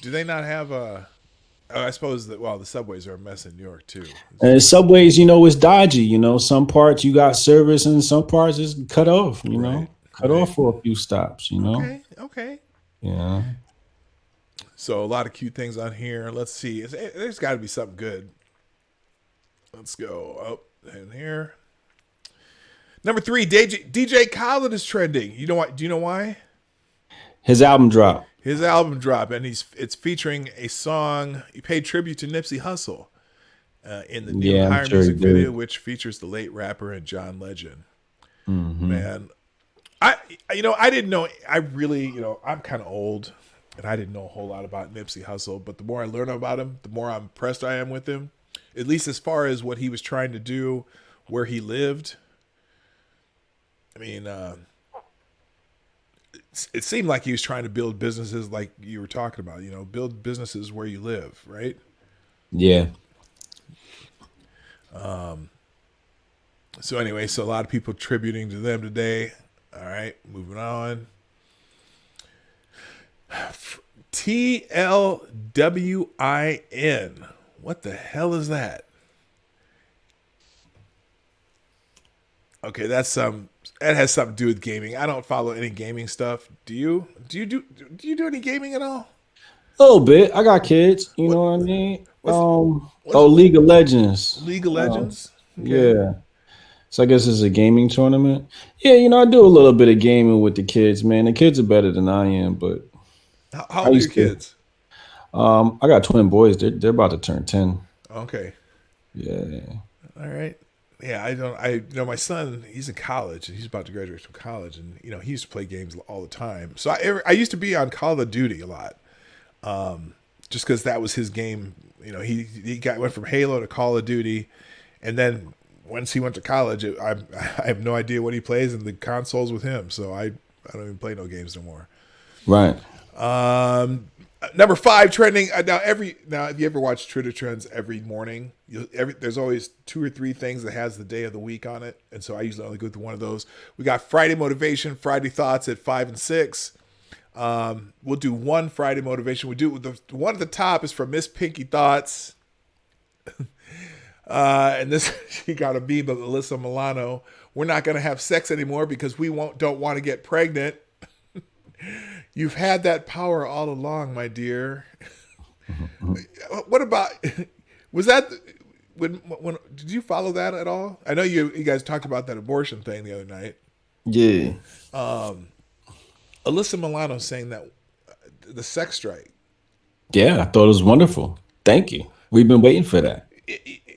C: Do they not have I suppose that the subways are a mess in New York too.
D: And subways, it's dodgy. Some parts you got service and some parts is cut off. Cut off for a few stops.
C: Okay.
D: Yeah.
C: So a lot of cute things on here. Let's see. There's got to be something good. Let's go up in here. Number 3, DJ Khaled is trending. You know what? Do you know why?
D: His album dropped.
C: His album dropped, and it's featuring a song. He paid tribute to Nipsey Hussle in the new Higher music video, which features the late rapper and John Legend.
D: Mm-hmm.
C: Man, I didn't know. I really, I'm kind of old, and I didn't know a whole lot about Nipsey Hussle. But the more I learn about him, the more I'm impressed I am with him. At least as far as what he was trying to do, where he lived. I mean, it seemed like he was trying to build businesses like you were talking about, build businesses where you live, right?
D: Yeah.
C: So anyway, a lot of people tributing to them today. All right, moving on. TLWIN. What the hell is that? Okay, that has something to do with gaming. I don't follow any gaming stuff. Do you? Do you do any gaming at all?
D: A little bit. I got kids. You know what I mean? League of Legends.
C: League of Legends.
D: Okay. Yeah. So I guess it's a gaming tournament. Yeah, I do a little bit of gaming with the kids, man. The kids are better than I am, but
C: how old are your kids?
D: I got twin boys. They're about to turn 10.
C: Okay.
D: Yeah.
C: All right. Yeah, my son, he's in college. He's about to graduate from college, and he used to play games all the time. So I used to be on Call of Duty a lot, just because that was his game. He went from Halo to Call of Duty, and then once he went to college, I have no idea what he plays, and the console's with him. So I don't even play no games no more.
D: Right.
C: Number 5 trending now. If you ever watch Twitter trends every morning, there's always 2 or 3 things that has the day of the week on it, and so I usually only go through one of those. We got Friday motivation, Friday thoughts at 5 and 6. We'll do one Friday motivation. We do the one at the top is from Miss Pinky Thoughts, and this she got a B, but Alyssa Milano. We're not going to have sex anymore because we don't want to get pregnant. You've had that power all along, my dear. What about, was that, when did you follow that at all? I know you guys talked about that abortion thing the other night.
D: Yeah.
C: Alyssa Milano saying that the sex strike.
D: Yeah, I thought it was wonderful. Thank you. We've been waiting for that.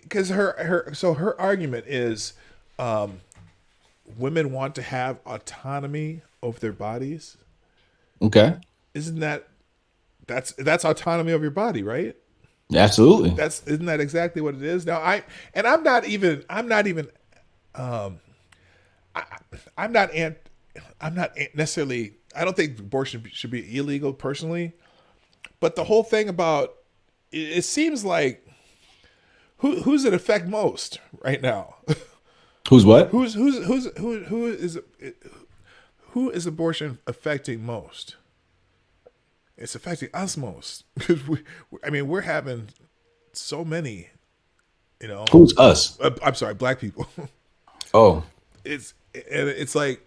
C: Because her argument is women want to have autonomy over their bodies.
D: Okay.
C: Isn't that's autonomy of your body, right?
D: Absolutely.
C: Isn't that exactly what it is? Now I'm not necessarily, I don't think abortion should be illegal personally, but the whole thing about it seems like who's it affect most right now?
D: Who's what?
C: Who is abortion affecting most? It's affecting us most because we're having so many,
D: Who's us?
C: I'm sorry, black people.
D: Oh,
C: It's like,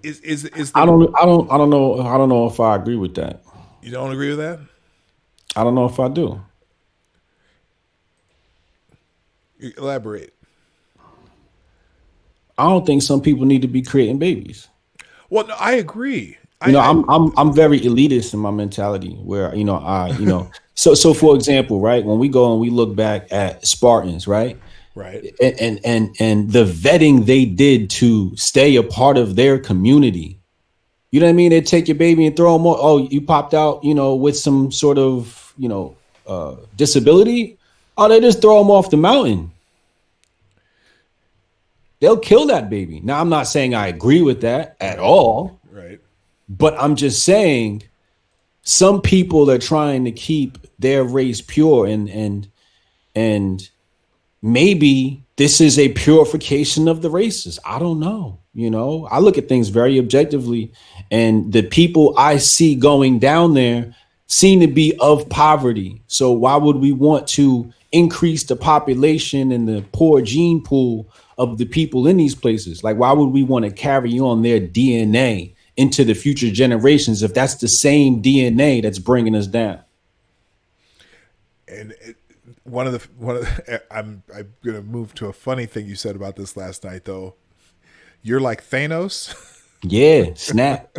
C: is
D: I don't know if I agree with that.
C: You don't agree with that?
D: I don't know if I do.
C: Elaborate.
D: I don't think some people need to be creating babies.
C: Well, no, I agree.
D: I'm very elitist in my mentality where, so for example, right, when we go and we look back at Spartans, right?
C: Right.
D: And the vetting they did to stay a part of their community. You know what I mean? They take your baby and throw them on. Oh, you popped out, with some sort of, disability. Oh, they just throw them off the mountain. They'll kill that baby. Now, I'm not saying I agree with that at all.
C: Right.
D: But I'm just saying some people are trying to keep their race pure and maybe this is a purification of the races. I don't know. I look at things very objectively, and the people I see going down there seem to be of poverty. So why would we want to increase the population and the poor gene pool of the people in these places? Like, why would we want to carry on their DNA into the future generations if that's the same DNA that's bringing us down?
C: And I'm gonna move to a funny thing you said about this last night, though. You're like Thanos.
D: Yeah, snap.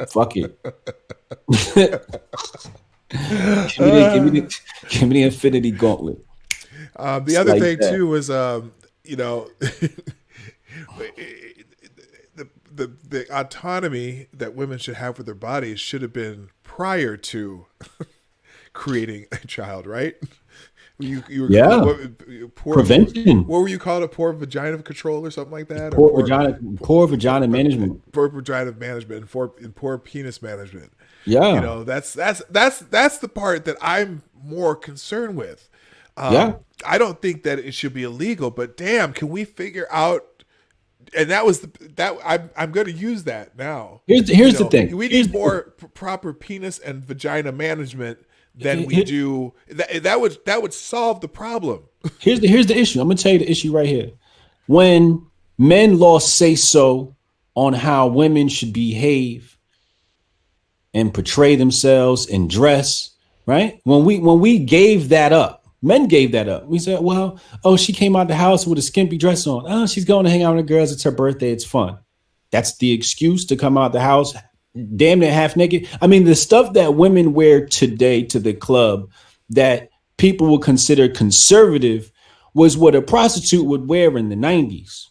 D: Fuck it. give me the Infinity Gauntlet.
C: The other thing too was, the autonomy that women should have with their bodies should have been prior to creating a child, right? You were
D: prevention.
C: What were you called? A poor vagina control or something like that?
D: Poor vagina management.
C: Poor vagina management and poor penis management.
D: Yeah,
C: that's the part that I'm more concerned with. I don't think that it should be illegal, but damn, can we figure out? And I'm going to use that now.
D: Here's the thing.
C: We need more proper penis and vagina management than we do. That would solve the problem.
D: Here's the issue. I'm gonna tell you the issue right here. When men lost say so on how women should behave and portray themselves and dress, right? When we gave that up, men gave that up. We said, well, she came out the house with a skimpy dress on. Oh, she's going to hang out with the girls. It's her birthday. It's fun. That's the excuse to come out the house damn near half naked. I mean, the stuff that women wear today to the club that people would consider conservative was what a prostitute would wear in the 90s.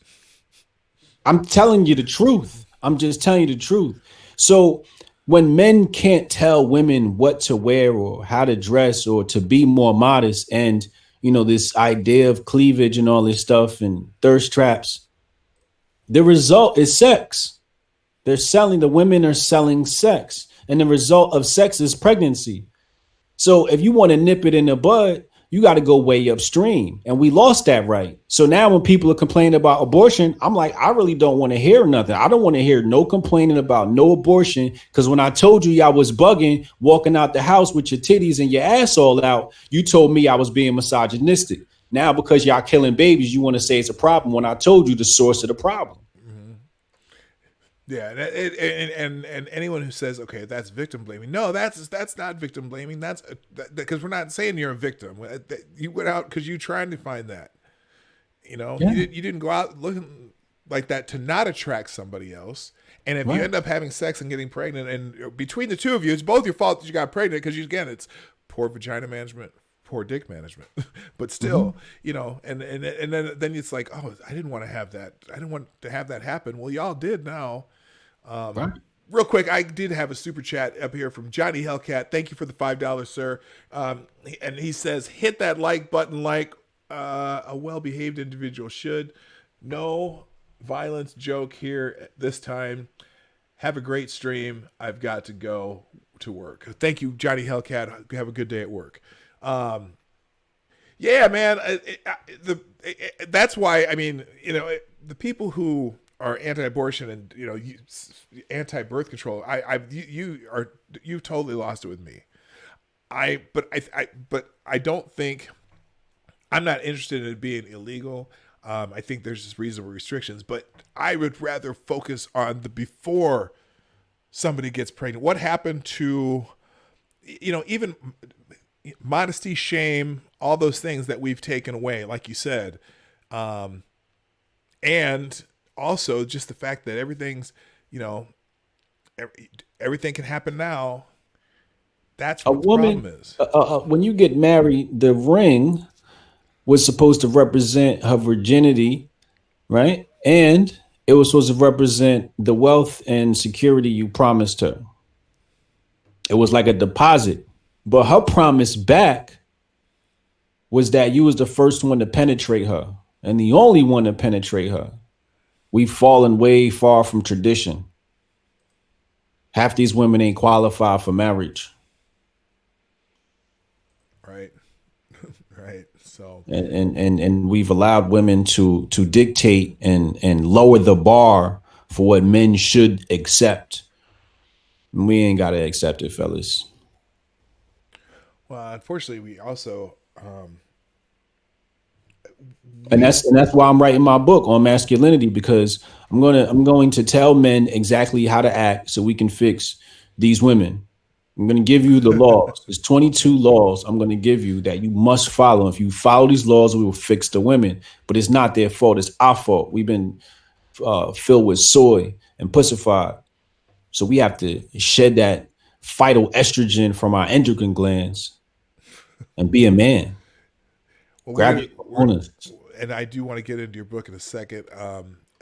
D: I'm telling you the truth. I'm just telling you the truth. So when men can't tell women what to wear or how to dress or to be more modest, and this idea of cleavage and all this stuff and thirst traps, the result is sex. The women are selling sex, and the result of sex is pregnancy. So if you want to nip it in the bud, you got to go way upstream. And we lost that right. So now when people are complaining about abortion, I'm like, I really don't want to hear nothing. I don't want to hear no complaining about no abortion. Because when I told you y'all was bugging, walking out the house with your titties and your ass all out, you told me I was being misogynistic. Now, because y'all killing babies, you want to say it's a problem when I told you the source of the problem.
C: Yeah, and anyone who says, okay, that's victim blaming. No, that's not victim blaming. That's because we're not saying you're a victim. You went out because you're trying to find that. You didn't go out looking like that to not attract somebody else. And if you end up having sex and getting pregnant, and between the two of you, it's both your fault that you got pregnant because again, it's poor vagina management, poor dick management. But still, and then it's like, oh, I didn't want to have that. I didn't want to have that happen. Well, y'all did now. Real quick, I did have a super chat up here from Johnny Hellcat. Thank you for the $5, sir. And he says, hit that like button like a well-behaved individual should. No violence joke here this time. Have a great stream. I've got to go to work. Thank you, Johnny Hellcat. Have a good day at work. Yeah, man. That's why, I mean, the people who are anti-abortion and anti-birth control, you've totally lost it with me. But I don't think, I'm not interested in it being illegal. I think there's just reasonable restrictions, but I would rather focus on the before somebody gets pregnant. What happened to, even modesty, shame, all those things that we've taken away, like you said, and also just the fact that everything's, everything can happen now. That's
D: A
C: what the problem
D: woman,
C: is.
D: when you get married, the ring was supposed to represent her virginity, right? And it was supposed to represent the wealth and security you promised her. It was like a deposit. But her promise back was that you was the first one to penetrate her and the only one to penetrate her. We've fallen way far from tradition. Half these women ain't qualified for marriage.
C: Right. Right. So
D: And we've allowed women to dictate and lower the bar for what men should accept. And we ain't gotta accept it, fellas.
C: well, unfortunately, we also
D: And that's why I'm writing my book on masculinity, because I'm going to tell men exactly how to act so we can fix these women. I'm going to give you the laws. There's 22 laws I'm going to give you that you must follow. If you follow these laws, we will fix the women. But it's not their fault. It's our fault. We've been filled with soy and pussified. So we have to shed that phytoestrogen from our endocrine glands and be a man.
C: well,
D: Grab your components.
C: and I do want to get into your book in a second.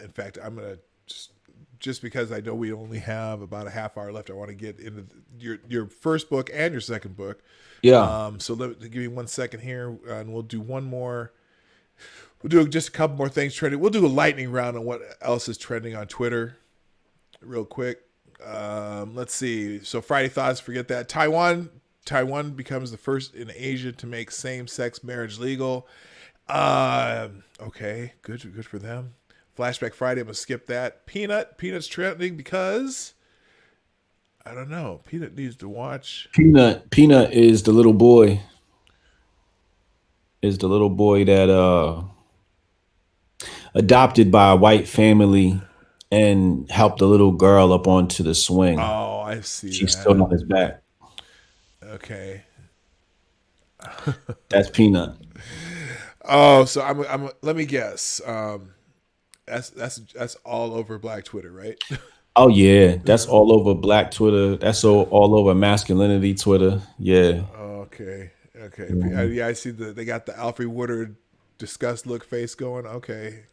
C: In fact, I'm gonna just because I know we only have about a half hour left. I want to get into your first book and your second book.
D: Yeah.
C: So give me 1 second here, and we'll do one more. We'll do just a couple more things trending. We'll do a lightning round on what else is trending on Twitter, real quick. Let's see. So Friday thoughts. Forget that. Taiwan becomes the first in Asia to make same-sex marriage legal. Okay, good for them. Flashback Friday, I'm gonna skip that. Peanut's trending because I don't know. Peanut needs to watch.
D: Peanut is the little boy. Is the little boy that adopted by a white family and helped the little girl up onto the swing.
C: Oh, I see.
D: She's
C: that.
D: still on his back.
C: Okay.
D: That's Peanut.
C: Oh, so I'm. Let me guess. That's all over Black Twitter, right?
D: Oh yeah, that's all over Black Twitter. That's all over masculinity Twitter. Yeah.
C: Okay.
D: Mhm.
C: Yeah, I see they got the Alfred Woodard disgust look face going. Okay.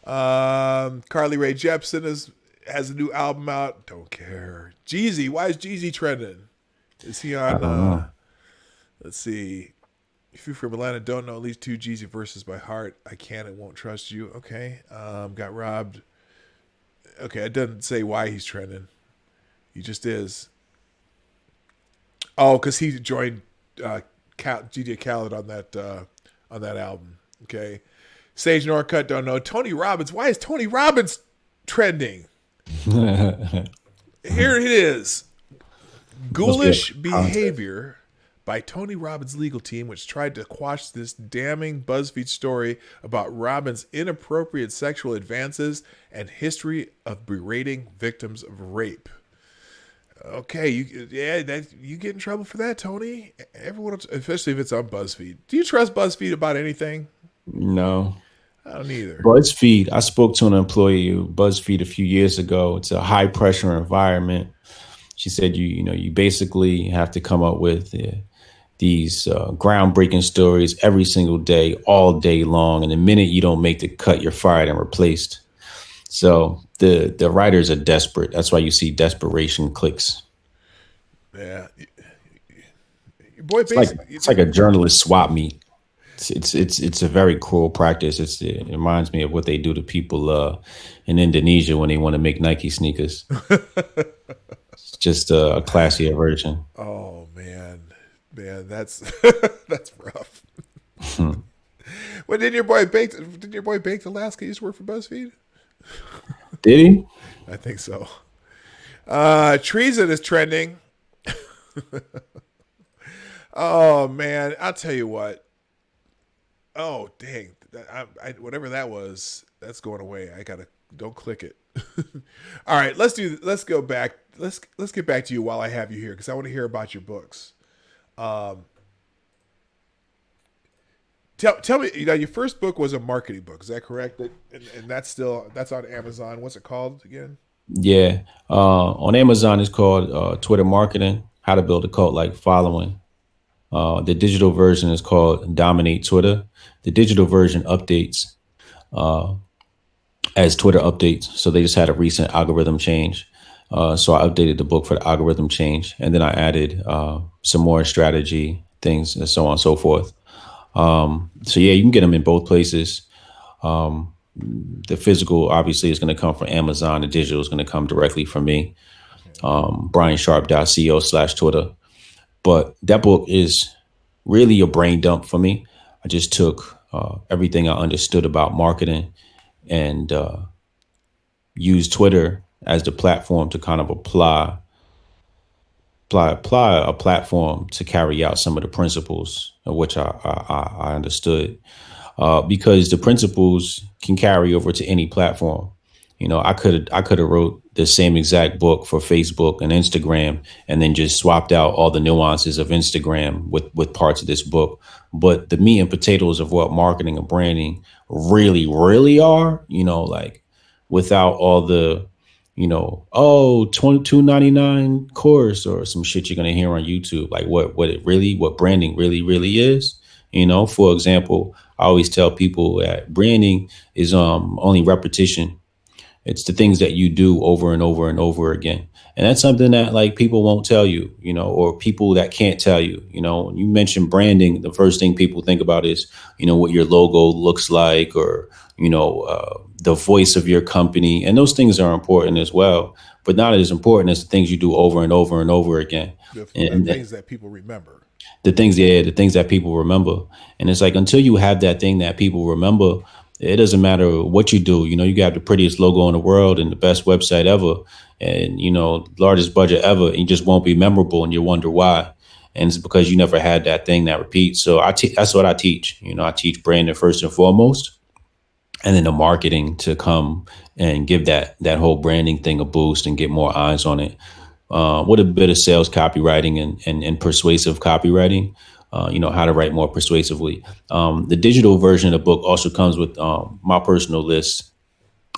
C: Carly Rae Jepsen has a new album out. Don't care. Jeezy, why is Jeezy trending? Is he on?
D: I don't know.
C: Let's see. If you're from Atlanta, don't know at least 2 Jeezy verses by heart. I can and won't trust you. Okay. Got robbed. Okay, it doesn't say why he's trending. He just is. Oh, because he joined DJ Khaled on that album. Okay. Sage Norcutt, don't know. Tony Robbins. Why is Tony Robbins trending? Here it is. Ghoulish behavior by Tony Robbins' legal team, which tried to quash this damning BuzzFeed story about Robbins' inappropriate sexual advances and history of berating victims of rape. Okay, you get in trouble for that, Tony. Everyone, especially if it's on BuzzFeed. Do you trust BuzzFeed about anything?
D: No.
C: I don't either.
D: BuzzFeed. I spoke to an employee of BuzzFeed a few years ago. It's a high pressure environment. She said you basically have to come up with these groundbreaking stories every single day, all day long. And the minute you don't make the cut, you're fired and replaced. So the writers are desperate. That's why you see desperation clicks.
C: Yeah, your boy.
D: It's like a journalist swap meet. It's a very cruel practice. It reminds me of what they do to people in Indonesia when they want to make Nike sneakers. It's just a classier version.
C: Oh man, that's that's rough. Well, didn't your boy Baked Alaska used to work for BuzzFeed?
D: Did he?
C: I think so. Treason is trending. Oh man, I'll tell you what. Oh dang, whatever that was, that's going away. Don't click it. All right, let's go back. Let's get back to you while I have you here because I want to hear about your books. Tell me, your first book was a marketing book. Is that correct? And that's on Amazon. What's it called again?
D: Yeah. On Amazon, it's called Twitter Marketing: How to Build a Cult-Like Following. The digital version is called Dominate Twitter. The digital version updates as Twitter updates. So they just had a recent algorithm change. So I updated the book for the algorithm change, and then I added some more strategy things and so on and so forth. So yeah, you can get them in both places. The physical obviously is going to come from Amazon. The digital is going to come directly from me, briansharp.co/Twitter. But that book is really a brain dump for me. I just took everything I understood about marketing and used Twitter as the platform to kind of apply a platform to carry out some of the principles of which I understood. Because the principles can carry over to any platform. I could have wrote the same exact book for Facebook and Instagram, and then just swapped out all the nuances of Instagram with parts of this book. But the meat and potatoes of what marketing and branding really, really are, like without all the, 22.99 course or some shit you're gonna hear on YouTube, like what branding really, really is. For example, I always tell people that branding is only repetition. It's the things that you do over and over and over again. And that's something that like people won't tell you, or people that can't tell you. When you mention branding, the first thing people think about is, what your logo looks like, or, the voice of your company. And those things are important as well, but not as important as the things you do over and over and over again.
C: The things that people remember.
D: The things that people remember. And it's like, until you have that thing that people remember, it doesn't matter what you do. You got the prettiest logo in the world and the best website ever, and largest budget ever, and you just won't be memorable, and you wonder why. And it's because you never had that thing that repeats. So that's what I teach. I teach branding first and foremost, and then the marketing to come and give that whole branding thing a boost and get more eyes on it. With a bit of sales copywriting and persuasive copywriting, how to write more persuasively. The digital version of the book also comes with my personal list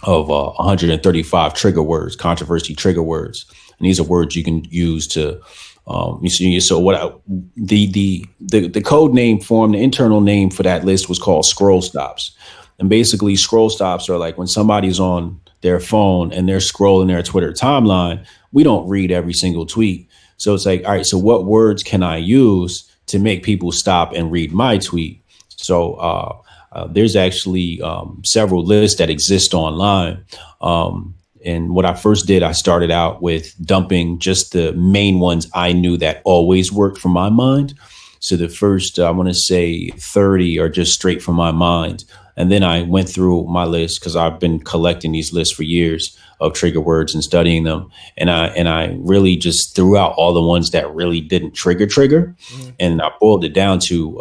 D: of 135 trigger words, controversy trigger words. And these are words you can use to, the code name form, the internal name for that list was called scroll stops. And basically scroll stops are like when somebody's on their phone and they're scrolling their Twitter timeline, we don't read every single tweet. So it's like, all right, so what words can I use to make people stop and read my tweet? So there's actually several lists that exist online. And what I first did, I started out with dumping just the main ones I knew that always worked for my mind. So the first, I want to say 30 are just straight from my mind. And then I went through my list because I've been collecting these lists for years of trigger words and studying them. And I really just threw out all the ones that really didn't trigger. Mm-hmm. And I boiled it down to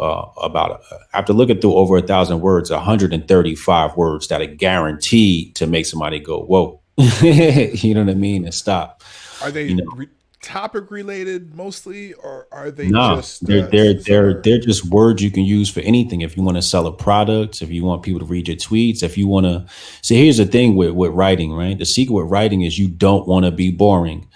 D: after looking through over 1,000 words, 135 words that are guaranteed to make somebody go, whoa, you know what I mean? And stop.
C: Are they topic related mostly, or are they just
D: they're just words you can use for anything? If you want to sell a product, if you want people to read your tweets, if you want to say, here's the thing with writing, right? The secret with writing is you don't want to be boring.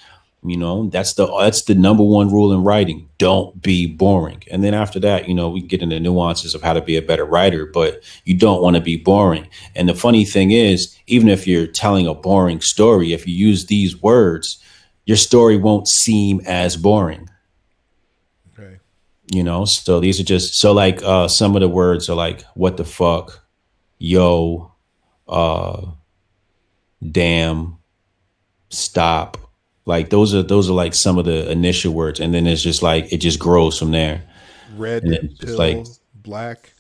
D: That's the number one rule in writing. Don't be boring. And then after that, we get into nuances of how to be a better writer, but you don't want to be boring. And the funny thing is, even if you're telling a boring story, if you use these words, your story won't seem as boring.
C: Okay.
D: So these are just, so like some of the words are like, what the fuck, yo, damn, stop. Like those are like some of the initial words. And then it's just like, it just grows from there.
C: Red pill, like, black.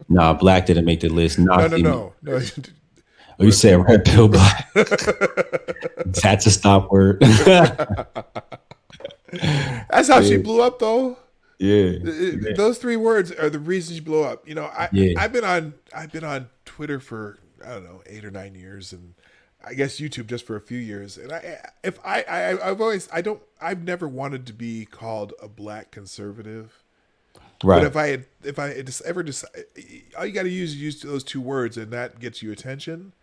D: Nah, black didn't make the list.
C: No.
D: Oh, you said red pill black. That's a stop word.
C: That's how she blew up, though.
D: Yeah.
C: Those 3 words are the reasons she blew up. I've been on Twitter for, I don't know, 8 or 9 years, and I guess YouTube just for a few years. And I've never wanted to be called a black conservative. Right. But if I just ever decide, all you got to use those 2 words, and that gets you attention.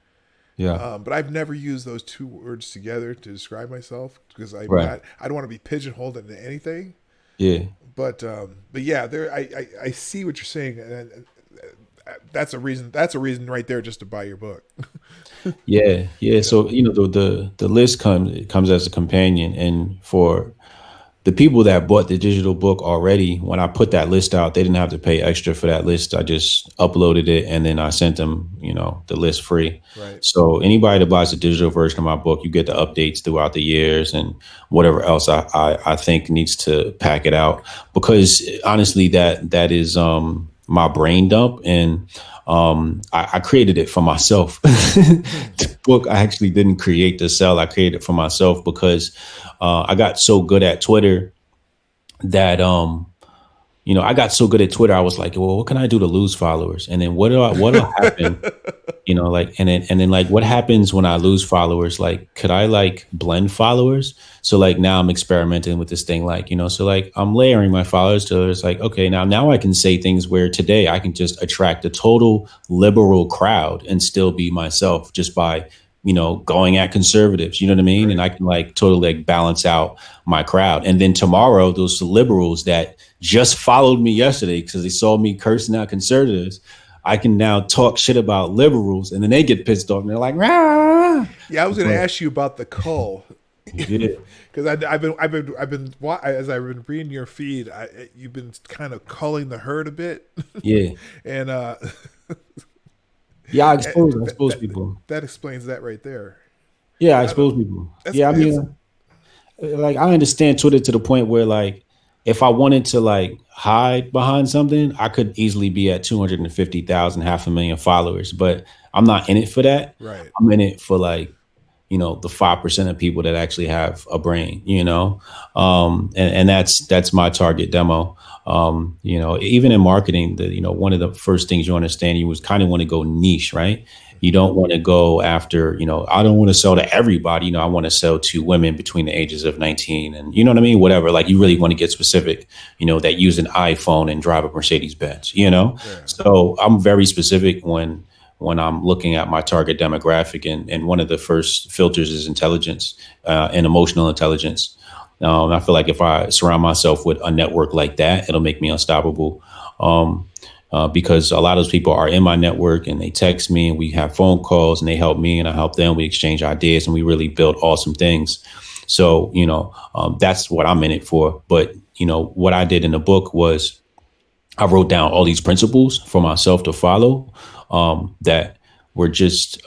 D: Yeah.
C: But I've never used those two words together to describe myself because
D: Right.
C: I don't want to be pigeonholed into anything.
D: Yeah.
C: But yeah, I see what you're saying, and that's a reason. That's a reason right there just to buy your book.
D: Yeah. Yeah. So, the list comes as a companion. And for the people that bought the digital book already, when I put that list out, they didn't have to pay extra for that list. I just uploaded it and then I sent them, the list free.
C: Right.
D: So anybody that buys the digital version of my book, you get the updates throughout the years and whatever else I think needs to pack it out. Because honestly, that is my brain dump. And I created it for myself. The book I actually didn't create to sell. I created it for myself because I got so good at Twitter that I got so good at Twitter. I was like, well, what can I do to lose followers? And then what'll happen? And then like what happens when I lose followers? Like, could I like blend followers? So like now I'm experimenting with this thing, like, so like I'm layering my followers to it's like, okay, now I can say things where today I can just attract a total liberal crowd and still be myself just by going at conservatives, you know what I mean?
C: Right.
D: And I can like totally like balance out my crowd. And then tomorrow, those liberals that just followed me yesterday because they saw me cursing out conservatives, I can now talk shit about liberals and then they get pissed off and they're like, rah.
C: Yeah, I was going to ask you about the cull.
D: Yeah.
C: Because I've been as I've been reading your feed, you've been kind of culling the herd a bit.
D: Yeah.
C: And
D: Yeah, I expose people.
C: That explains that right there.
D: Yeah, I expose people. Yeah, I mean, like I understand Twitter to the point where like if I wanted to like hide behind something, I could easily be at 250,000, 500,000 followers. But I'm not in it for that.
C: Right.
D: I'm in it for like, the 5% of people that actually have a brain, and that's my target demo. Even in marketing, one of the first things you understand, you was kind of want to go niche, right? You don't want to go after, I don't want to sell to everybody. I want to sell to women between the ages of 19 and you know what I mean? Whatever. Like you really want to get specific, that use an iPhone and drive a Mercedes Benz,
C: Yeah.
D: So I'm very specific when I'm looking at my target demographic. And one of the first filters is intelligence and emotional intelligence. I feel like if I surround myself with a network like that, it'll make me unstoppable. Because a lot of those people are in my network and they text me and we have phone calls and they help me and I help them. We exchange ideas and we really build awesome things. So, that's what I'm in it for. But, what I did in the book was I wrote down all these principles for myself to follow that were just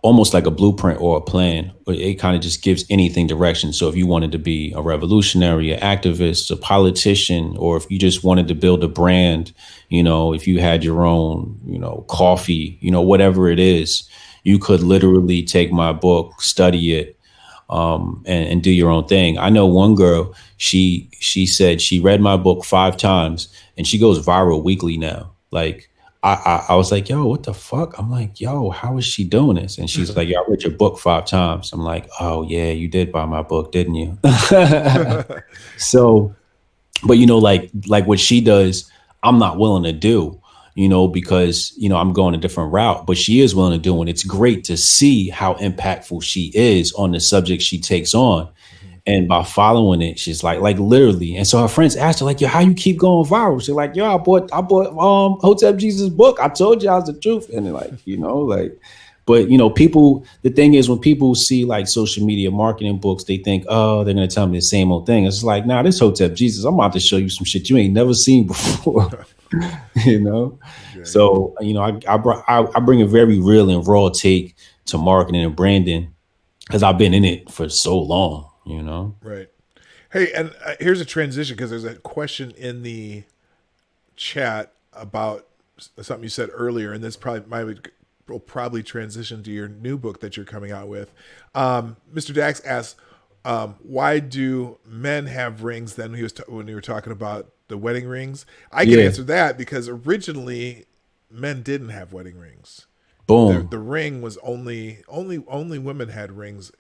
D: almost like a blueprint or a plan. It kind of just gives anything direction. So if you wanted to be a revolutionary, an activist, a politician, or if you just wanted to build a brand, if you had your own, coffee, whatever it is, you could literally take my book, study it, and do your own thing. I know one girl, she said she read my book 5 times and she goes viral weekly now. Like I was like, yo, what the fuck? I'm like, yo, how is she doing this? And she's like, yo, I read your book 5 times. I'm like, oh yeah, you did buy my book, didn't you? So, but like what she does, I'm not willing to do, because, I'm going a different route, but she is willing to do it. It's great to see how impactful she is on the subject she takes on. And by following it, she's like literally. And so her friends asked her, like, yo, how you keep going viral? She's like, yo, I bought Hotep Jesus' book. I told you I was the truth. And they're like, but people, the thing is when people see like social media marketing books, they think, oh, they're going to tell me the same old thing. It's like, nah, this Hotep Jesus, I'm about to show you some shit you ain't never seen before. Okay. So, I bring a very real and raw take to marketing and branding because I've been in it for so long.
C: Right. Hey, and here's a transition because there's a question in the chat about something you said earlier, and this will probably transition to your new book that you're coming out with. Mr. Dax asks, why do men have rings? Then when you were talking about the wedding rings, I can answer that because originally men didn't have wedding rings.
D: Boom.
C: The ring was only women had rings.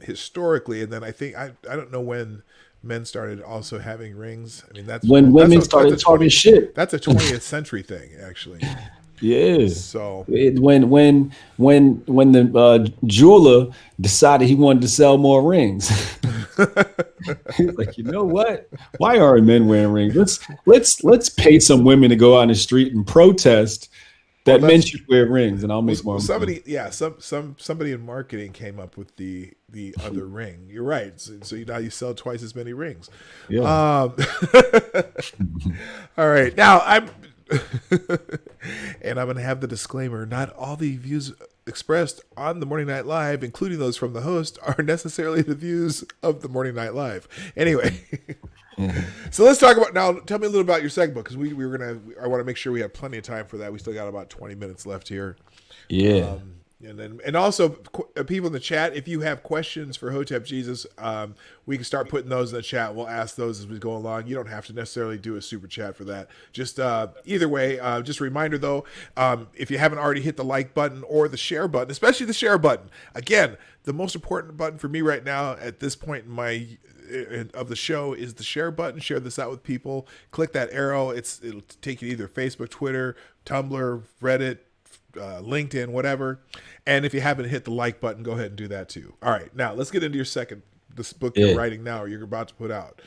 C: Historically, and then I think I don't know when men started also having rings. I mean,
D: when women started talking shit.
C: That's a 20th century thing, actually.
D: Yeah.
C: So
D: When the jeweler decided he wanted to sell more rings, he's like, you know what? Why aren't men wearing rings? Let's pay some women to go out in the street and protest that men should wear rings, and I'll make more money.
C: Somebody in marketing came up with the other ring. You're right. So now you sell twice as many rings.
D: Yeah.
C: All right. Now and I'm going to have the disclaimer: not all the views expressed on the Morning Night Live, including those from the host, are necessarily the views of the Morning Night Live. Anyway, so let's talk about now. Tell me a little about your segment, because I want to make sure we have plenty of time for that. We still got about 20 minutes left here.
D: Yeah.
C: And also people in the chat, if you have questions for Hotep Jesus, we can start putting those in the chat. We'll ask those as we go along. You don't have to necessarily do a super chat for that. Just either way, just a reminder though, if you haven't already hit the like button or the share button, especially the share button. Again, the most important button for me right now at this point of the show is the share button. Share this out with people. Click that arrow. It'll take you to either Facebook, Twitter, Tumblr, Reddit, LinkedIn, whatever. And if you haven't hit the like button, go ahead and do that too. All right, now let's get into this book you're writing now, or you're about to put out.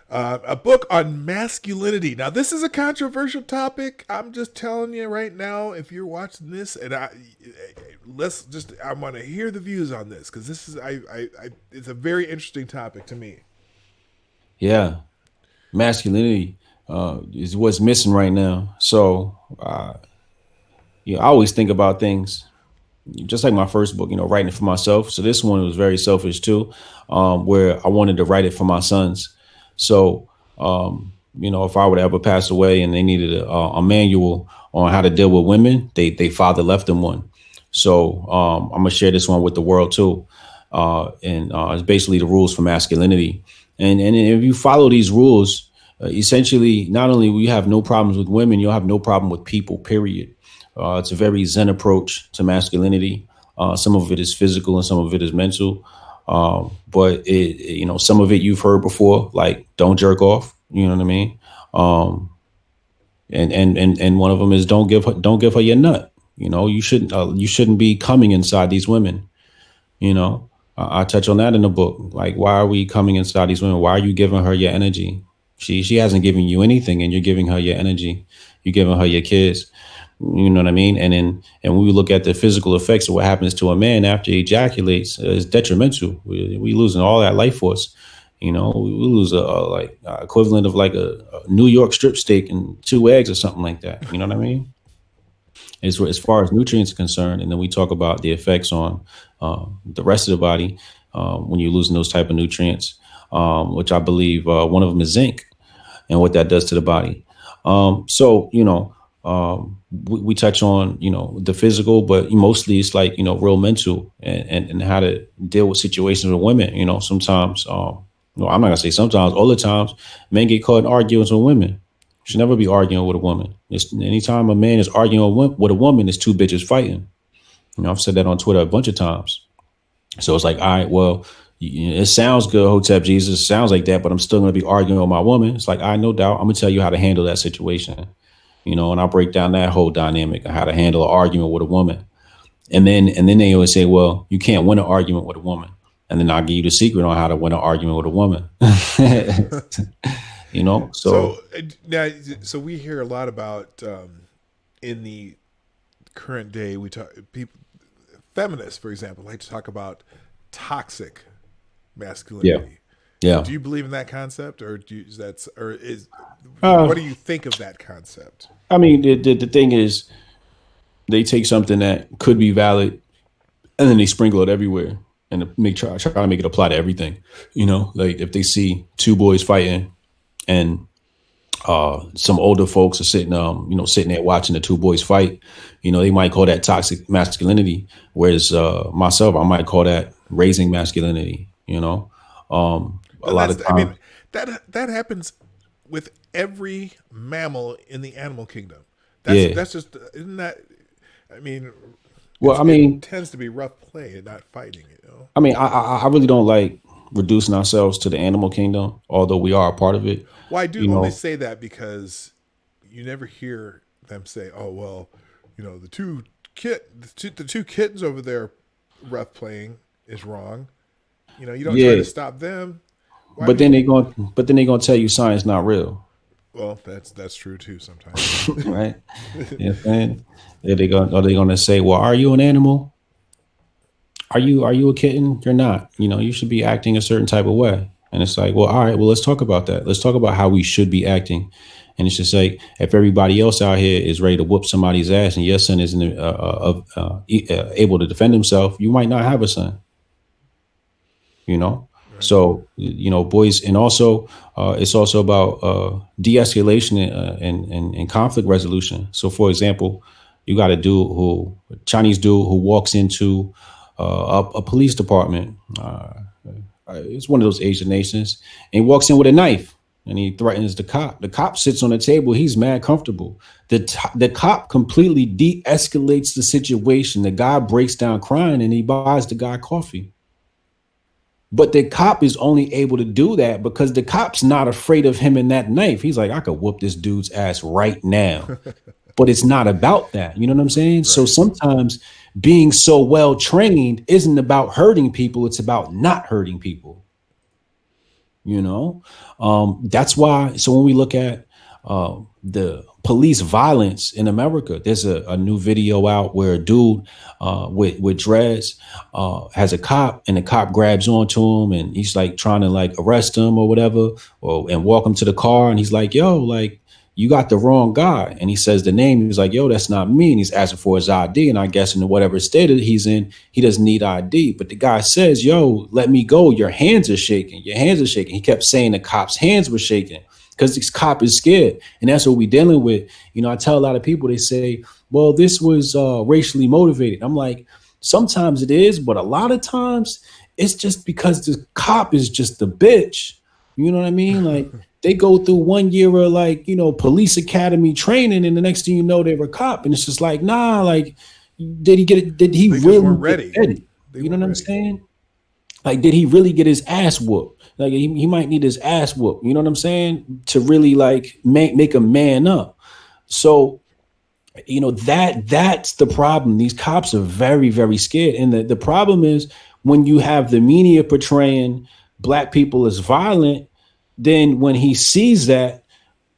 C: A book on masculinity. Now, this is a controversial topic. I'm just telling you right now, if you're watching this, and I want to hear the views on this, because this is it's a very interesting topic to me.
D: Yeah, masculinity is what's missing right now. So, I always think about things just like my first book, writing it for myself. So this one was very selfish too, where I wanted to write it for my sons. So, if I would ever pass away and they needed a manual on how to deal with women, they father left them one. So I'm going to share this one with the world too. And it's basically the rules for masculinity. And if you follow these rules, essentially, not only will you have no problems with women, you'll have no problem with people, period. It's a very Zen approach to masculinity. Some of it is physical and some of it is mental. But some of it you've heard before, like don't jerk off. You know what I mean? And one of them is don't give her your nut. You shouldn't be coming inside these women. I touch on that in the book. Like, why are we coming inside these women? Why are you giving her your energy? She hasn't given you anything, and you're giving her your energy. You're giving her your kids. You know what I mean? And when we look at the physical effects of what happens to a man after he ejaculates, is detrimental. We losing all that life force. We lose a equivalent of like a New York strip steak and 2 eggs or something like that. You know what I mean? As far as nutrients are concerned, and then we talk about the effects on the rest of the body when you're losing those type of nutrients, which I believe one of them is zinc, and what that does to the body. We touch on, the physical, but mostly it's like, real mental and how to deal with situations with women. Sometimes, I'm not gonna say sometimes, all the times, men get caught in arguments with women. You should never be arguing with a woman. Anytime a man is arguing with a woman, it's two bitches fighting. I've said that on Twitter a bunch of times. So it's like, all right, well, it sounds good, Hotep Jesus, sounds like that, but I'm still going to be arguing with my woman. It's like, no doubt, I'm going to tell you how to handle that situation. And I'll break down that whole dynamic of how to handle an argument with a woman. And then they always say, well, you can't win an argument with a woman. And then I'll give you the secret on how to win an argument with a woman.
C: So we hear a lot about in the current day, people, feminists, for example, like to talk about toxic masculinity.
D: Yeah.
C: Do you believe in that concept, or what do you think of that concept?
D: I mean, the thing is, they take something that could be valid, and then they sprinkle it everywhere, and try to make it apply to everything. Like if they see two boys fighting, and some older folks are sitting there watching the two boys fight, they might call that toxic masculinity. Whereas myself, I might call that raising masculinity. A lot of times,
C: that happens with every mammal in the animal kingdom. That's just, isn't that? I mean, it tends to be rough play and not fighting.
D: I mean, I really don't like reducing ourselves to the animal kingdom, although we are a part of it.
C: Well, I do
D: You
C: only
D: know,
C: say that because you never hear them say, "Oh well, the two kittens over there, ref playing is wrong." You don't try to
D: yeah.
C: stop them. Why
D: But
C: do
D: then
C: you?
D: they're gonna tell you science not real,
C: Well, that's true too. Sometimes.
D: right? You know what I'm saying? Are they gonna say, well, are you an animal? Are you a kitten? You're not. You should be acting a certain type of way. And it's like, well, all right, well, let's talk about that. Let's talk about how we should be acting. And it's just like, if everybody else out here is ready to whoop somebody's ass and your son isn't able to defend himself, you might not have a son. you know
C: Right.
D: so boys. And also it's also about de-escalation and conflict resolution. So for example, you got a Chinese dude who walks into a police department. It's one of those Asian nations, and he walks in with a knife and he threatens the cop. The cop sits on the table. He's mad comfortable. The cop completely de-escalates the situation. The guy breaks down crying and he buys the guy coffee. But the cop is only able to do that because the cop's not afraid of him and that knife. He's like, I could whoop this dude's ass right now. But it's not about that. You know what I'm saying? Right. So sometimes being so well trained isn't about hurting people. It's about not hurting people. That's why. So when we look at the police violence in America, there's a new video out where a dude with dreads has a cop, and the cop grabs onto him and he's like trying to like arrest him or whatever, and walk him to the car. And he's like, yo, like, you got the wrong guy. And he says the name. He's like, yo, that's not me. And he's asking for his ID. And I guess in whatever state that he's in, he doesn't need ID. But the guy says, yo, let me go. Your hands are shaking. Your hands are shaking. He kept saying the cop's hands were shaking because this cop is scared. And that's what we're dealing with. I tell a lot of people, they say, well, this was racially motivated. I'm like, sometimes it is, but a lot of times it's just because the cop is just a bitch. You know what I mean? Like, they go through 1 year of like, police academy training, and the next thing you know, they were a cop. And it's just like, nah, like, did he get it? Did he really
C: weren't ready?
D: You know what I'm saying? Like, did he really get his ass whooped? Like, he might need his ass whooped. You know what I'm saying? To really like make a man up. So, that's the problem. These cops are very, very scared. And the problem is when you have the media portraying black people as violent, then when he sees that,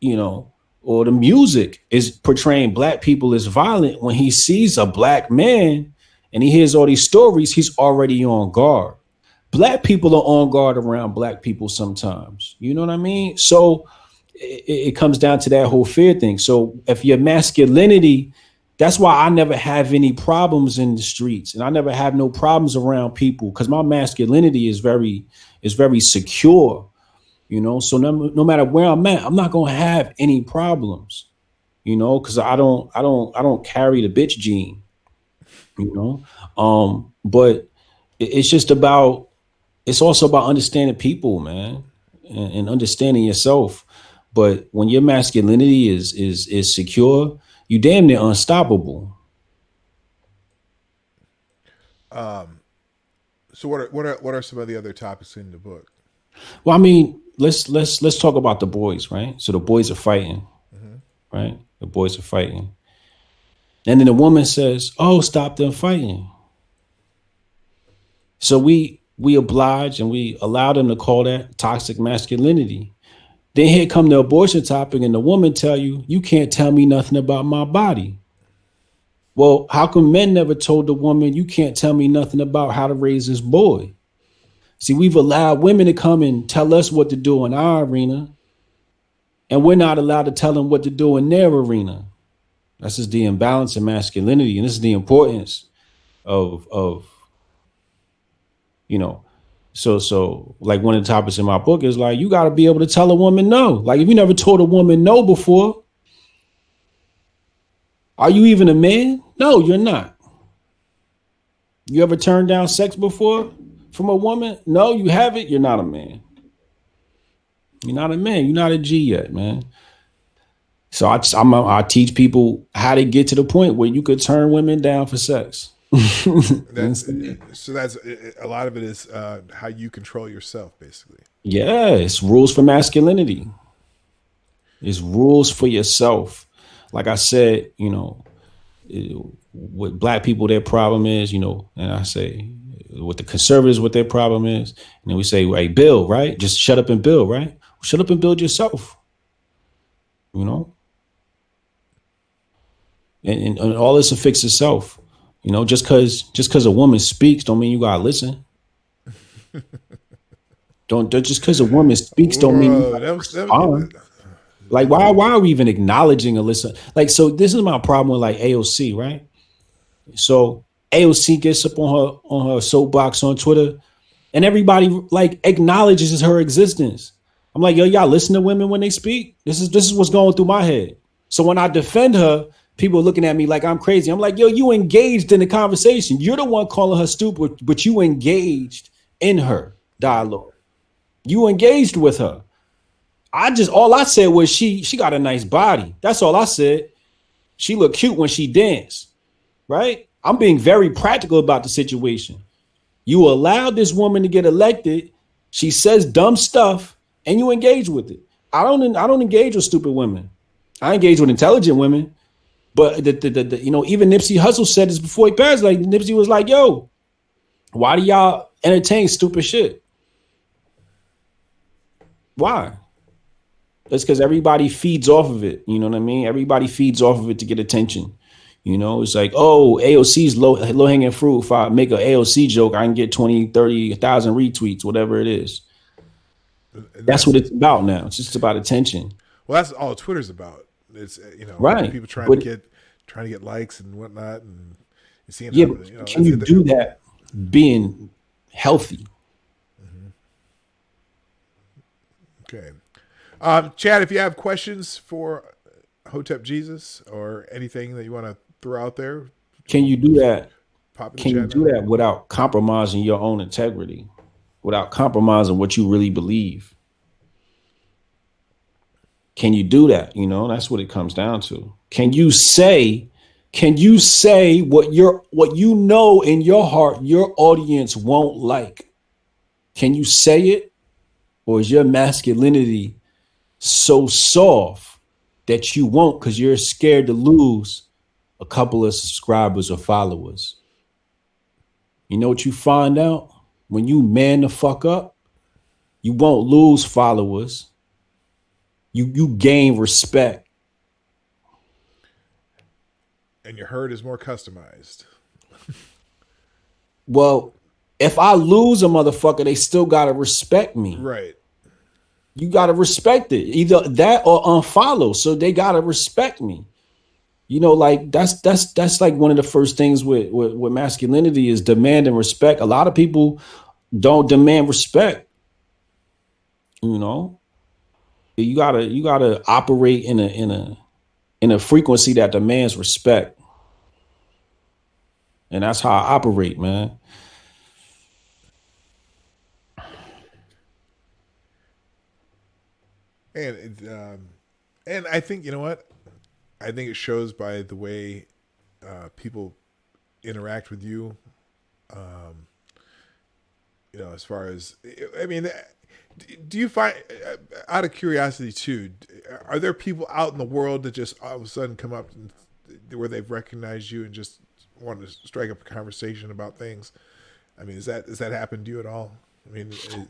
D: or the music is portraying black people as violent, when he sees a black man and he hears all these stories, he's already on guard. Black people are on guard around black people sometimes. You know what I mean? So it comes down to that whole fear thing. So if your masculinity, that's why I never have any problems in the streets, and I never have no problems around people, because my masculinity is very secure. So no matter where I'm at, I'm not gonna have any problems, because I don't carry the bitch gene, But it's also about understanding people, man, and understanding yourself. But when your masculinity is secure, you damn near unstoppable.
C: So what are some of the other topics in the book?
D: Well, I mean, let's talk about the boys, right? So the boys are fighting, right? The boys are fighting. And then the woman says, oh, stop them fighting. So we oblige and we allow them to call that toxic masculinity. Then here come the abortion topic, and the woman tell you can't tell me nothing about my body. Well, how come men never told the woman, you can't tell me nothing about how to raise this boy? See, we've allowed women to come and tell us what to do in our arena, and we're not allowed to tell them what to do in their arena. That's just the imbalance in masculinity. And this is the importance of so like one of the topics in my book is like, you got to be able to tell a woman no. Like, if you never told a woman no before, are you even a man? No, you're not. You ever turned down sex before from a woman? No, you haven't. You're not a man. You're not a man. You're not a G yet, man. So I teach people how to get to the point where you could turn women down for sex.
C: That's a lot of it is how you control yourself, basically.
D: Yeah, it's rules for masculinity. It's rules for yourself. Like I said, with black people, their problem is, and I say with the conservatives, what their problem is. And then we say, hey, build, right? Just shut up and build, right? Shut up and build yourself, and all this will fix itself. Just because a woman speaks don't mean you gotta listen. Don't just because a woman speaks don't mean you gotta respond. Like why are we even acknowledging a listen? Like, so this is my problem with like AOC, right? So AOC gets up on her soapbox on Twitter, and everybody like acknowledges her existence. I'm like, yo, y'all listen to women when they speak? This is what's going through my head. So when I defend her, people are looking at me like I'm crazy. I'm like, yo, you engaged in the conversation. You're the one calling her stupid, but you engaged in her dialogue. You engaged with her. All I said was she got a nice body. That's all I said. She looked cute when she danced, right? I'm being very practical about the situation. You allowed this woman to get elected. She says dumb stuff, and you engage with it. I don't engage with stupid women. I engage with intelligent women. But even Nipsey Hussle said this before he passed. Like Nipsey was like, "Yo, why do y'all entertain stupid shit? Why?" It's because everybody feeds off of it. You know what I mean? Everybody feeds off of it to get attention. It's like, oh, AOC's low hanging fruit. If I make an AOC joke, I can get 20, 30,000 retweets, whatever it is. That's what it's about now. It's just about attention.
C: Well, that's all Twitter's about. It's
D: right.
C: People trying to get likes and whatnot, and seeing
D: can you do that being healthy?
C: Mm-hmm. Okay. Chad, if you have questions for Hotep Jesus or anything that you want to throw out there,
D: can you do that? Can you do that without compromising your own integrity, without compromising what you really believe? Can you do that? That's what it comes down to. Can you say what you know in your heart your audience won't like? Can you say it? Or is your masculinity so soft that you won't because you're scared to lose a couple of subscribers or followers? You know what you find out? When you man the fuck up, you won't lose followers. You gain respect.
C: And your herd is more customized.
D: Well, if I lose a motherfucker, they still gotta respect me.
C: Right.
D: You gotta respect it. Either that or unfollow. So they gotta respect me. Like that's like one of the first things with masculinity is demand and respect. A lot of people don't demand respect. You gotta operate in a frequency that demands respect. And that's how I operate, man.
C: And I think, you know what? I think it shows by the way people interact with you. As far as, do you find, out of curiosity too, are there people out in the world that just all of a sudden come up where they've recognized you and just want to strike up a conversation about things? Does that happen to you at all?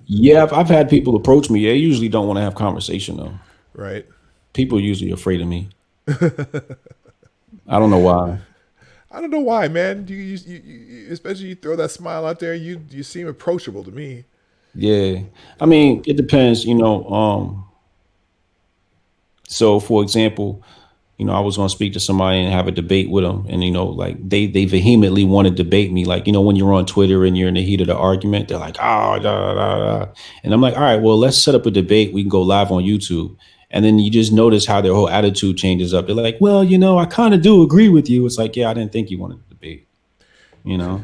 D: Yeah, I've had people approach me. They usually don't want to have conversation though.
C: Right.
D: People are usually afraid of me. I don't know why.
C: I don't know why, man. You especially you throw that smile out there. You seem approachable to me.
D: Yeah, it depends. So for example, I was going to speak to somebody and have a debate with them, and like they vehemently want to debate me. Like when you're on Twitter and you're in the heat of the argument, they're like, oh, da, da, da. And I'm like, all right, well, let's set up a debate. We can go live on YouTube. And then you just notice how their whole attitude changes up. They're like, well, I kind of do agree with you. It's like, yeah, I didn't think you wanted to debate, So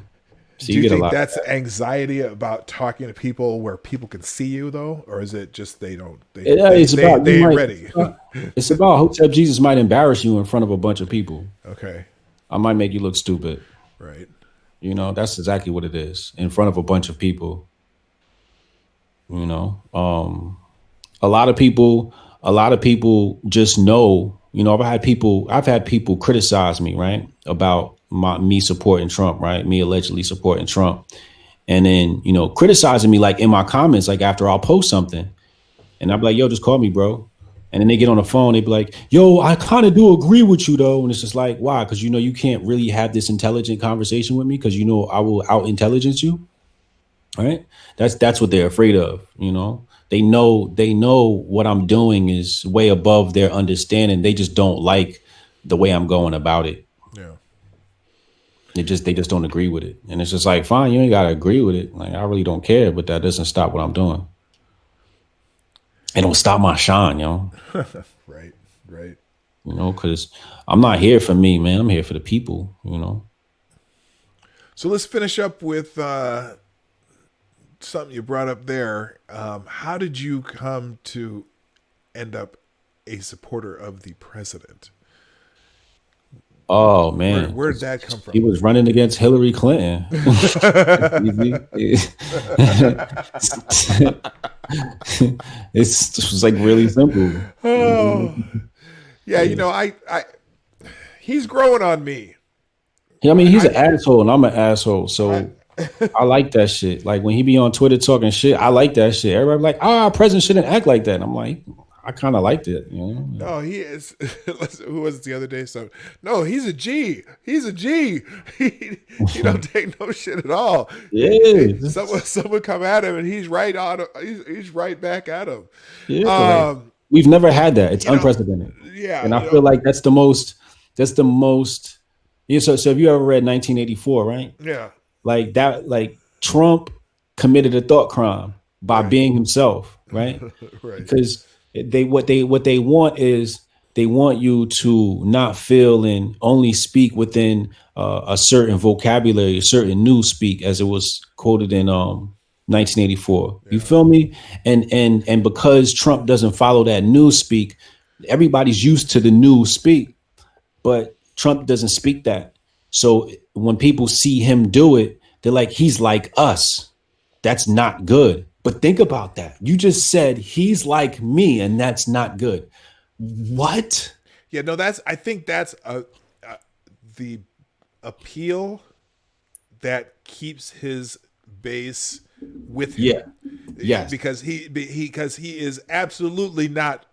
C: do you think that's anxiety about talking to people where people can see you though? Or is it just they ain't ready?
D: It's about Hoteps Jesus might embarrass you in front of a bunch of people.
C: Okay.
D: I might make you look stupid.
C: Right.
D: You know, that's exactly what it is in front of a bunch of people. You know, a lot of people, just know. You know, I've had people criticize me, right, about me supporting Trump, right, me allegedly supporting Trump, and then criticizing me like in my comments, like after I'll post something, and I'll be like, "Yo, just call me, bro." And then they get on the phone, they be like, "Yo, I kind of do agree with you though," and it's just like, why? Because you can't really have this intelligent conversation with me because I will out intelligence you. Right? That's what they're afraid of. They know what I'm doing is way above their understanding. They just don't like the way I'm going about it.
C: Yeah.
D: They just don't agree with it. And it's just like, fine, you ain't gotta agree with it. Like, I really don't care, but that doesn't stop what I'm doing. It don't stop my shine,
C: Right.
D: Because I'm not here for me, man. I'm here for the people,
C: So let's finish up with something you brought up there. How did you come to end up a supporter of the president?
D: Oh man,
C: where did that come from?
D: He was running against Hillary Clinton. It was like really simple.
C: Oh, yeah. He's growing on me.
D: Yeah, I mean, he's an asshole, and I'm an asshole. So I like that shit. Like when he be on Twitter talking shit, I like that shit. Everybody like, president shouldn't act like that. And I'm like, I kind of liked it.
C: No, he is. Who was it the other day? So no, he's a G. He's a G. He don't take no shit at all.
D: Yeah.
C: Someone come at him and he's right on. He's right back at him.
D: Yeah. We've never had that. It's unprecedented.
C: Yeah.
D: And I feel like that's the most. Yeah. So have you ever read 1984? Right.
C: Yeah.
D: Like that. Like Trump committed a thought crime by being himself. Right.
C: Right.
D: Because what they want is they want you to not feel and only speak within a certain vocabulary, a certain news speak, as it was quoted in 1984. You feel me? And because Trump doesn't follow that news speak, everybody's used to the news speak, but Trump doesn't speak that. So when people see him do it, they're like, he's like us. That's not good. But think about that. You just said he's like me, and that's not good. What?
C: Yeah, no, I think that's the appeal that keeps his base with him.
D: Yeah. Yes.
C: Because he is absolutely not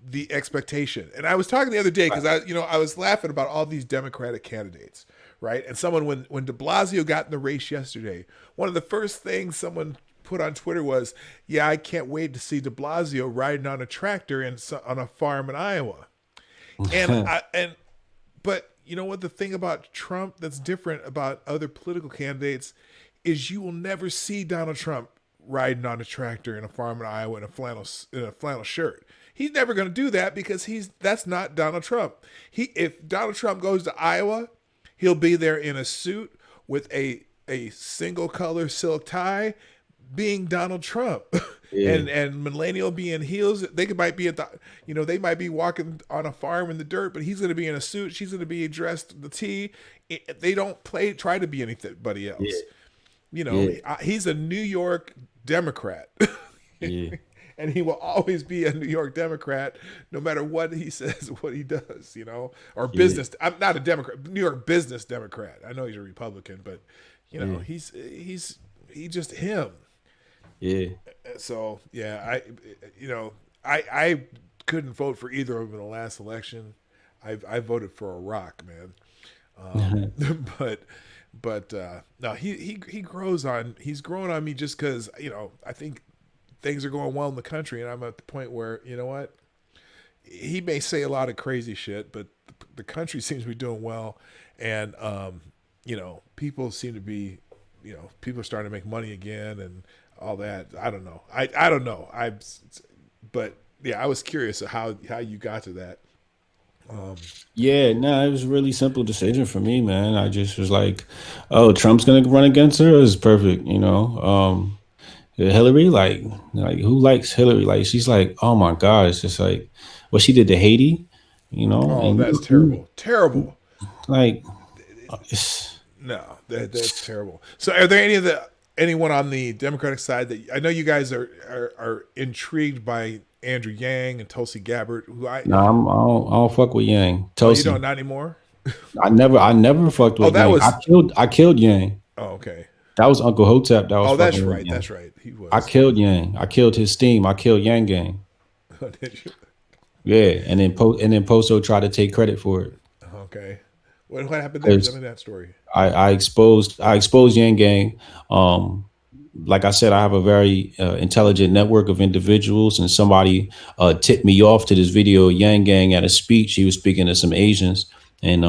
C: the expectation. And I was talking the other day because I was laughing about all these Democratic candidates, right? And when De Blasio got in the race yesterday, one of the first things someone put on Twitter was, "Yeah, I can't wait to see De Blasio riding on a tractor on a farm in Iowa." But you know what? The thing about Trump that's different about other political candidates is you will never see Donald Trump riding on a tractor in a farm in Iowa in a flannel shirt. He's never going to do that because that's not Donald Trump. If Donald Trump goes to Iowa, he'll be there in a suit with a single color silk tie, being Donald Trump. Yeah. and Melania will be in heels. They might be they might be walking on a farm in the dirt, but he's going to be in a suit. She's going to be dressed the T. They don't try to be anybody else. Yeah. He's a New York Democrat. Yeah. And he will always be a New York Democrat, no matter what he says, what he does, or business. I'm not a Democrat, New York business Democrat. I know he's a Republican, but he's just him.
D: Yeah.
C: So yeah, I couldn't vote for either of them in the last election. I voted for a rock, man. But no, he grows on. He's growing on me just because I think things are going well in the country, and I'm at the point where what, he may say a lot of crazy shit, but the country seems to be doing well, and people seem to be, people are starting to make money again and all that. I don't know. I don't know. But yeah, I was curious how you got to that.
D: It was a really simple decision for me, man. I just was like, oh, Trump's gonna run against her. It's perfect, Hillary, like who likes Hillary? Like she's like, oh my God, it's just like what she did to Haiti,
C: Oh, that's terrible. Terrible.
D: Like
C: No, that's terrible. So, are there anyone on the Democratic side that I know you guys are intrigued by Andrew Yang and Tulsi Gabbard? Who
D: Nah, I don't fuck with Yang.
C: oh, you
D: Tulsi.
C: don't, not anymore.
D: I never fucked with
C: that
D: Yang.
C: was
D: I killed Yang.
C: oh, okay.
D: That was Uncle Hotep that was
C: Oh, that's
D: fucking with
C: right.
D: Yang.
C: That's right. He was.
D: I killed Yang. I killed his steam. I killed Yang Gang.
C: Did you?
D: Yeah, and then Poso tried to take credit for it.
C: Okay. What happened there? Tell me that story.
D: I exposed Yang Gang. Like I said, I have a very intelligent network of individuals, and somebody tipped me off to this video of Yang Gang at a speech. He was speaking to some Asians, and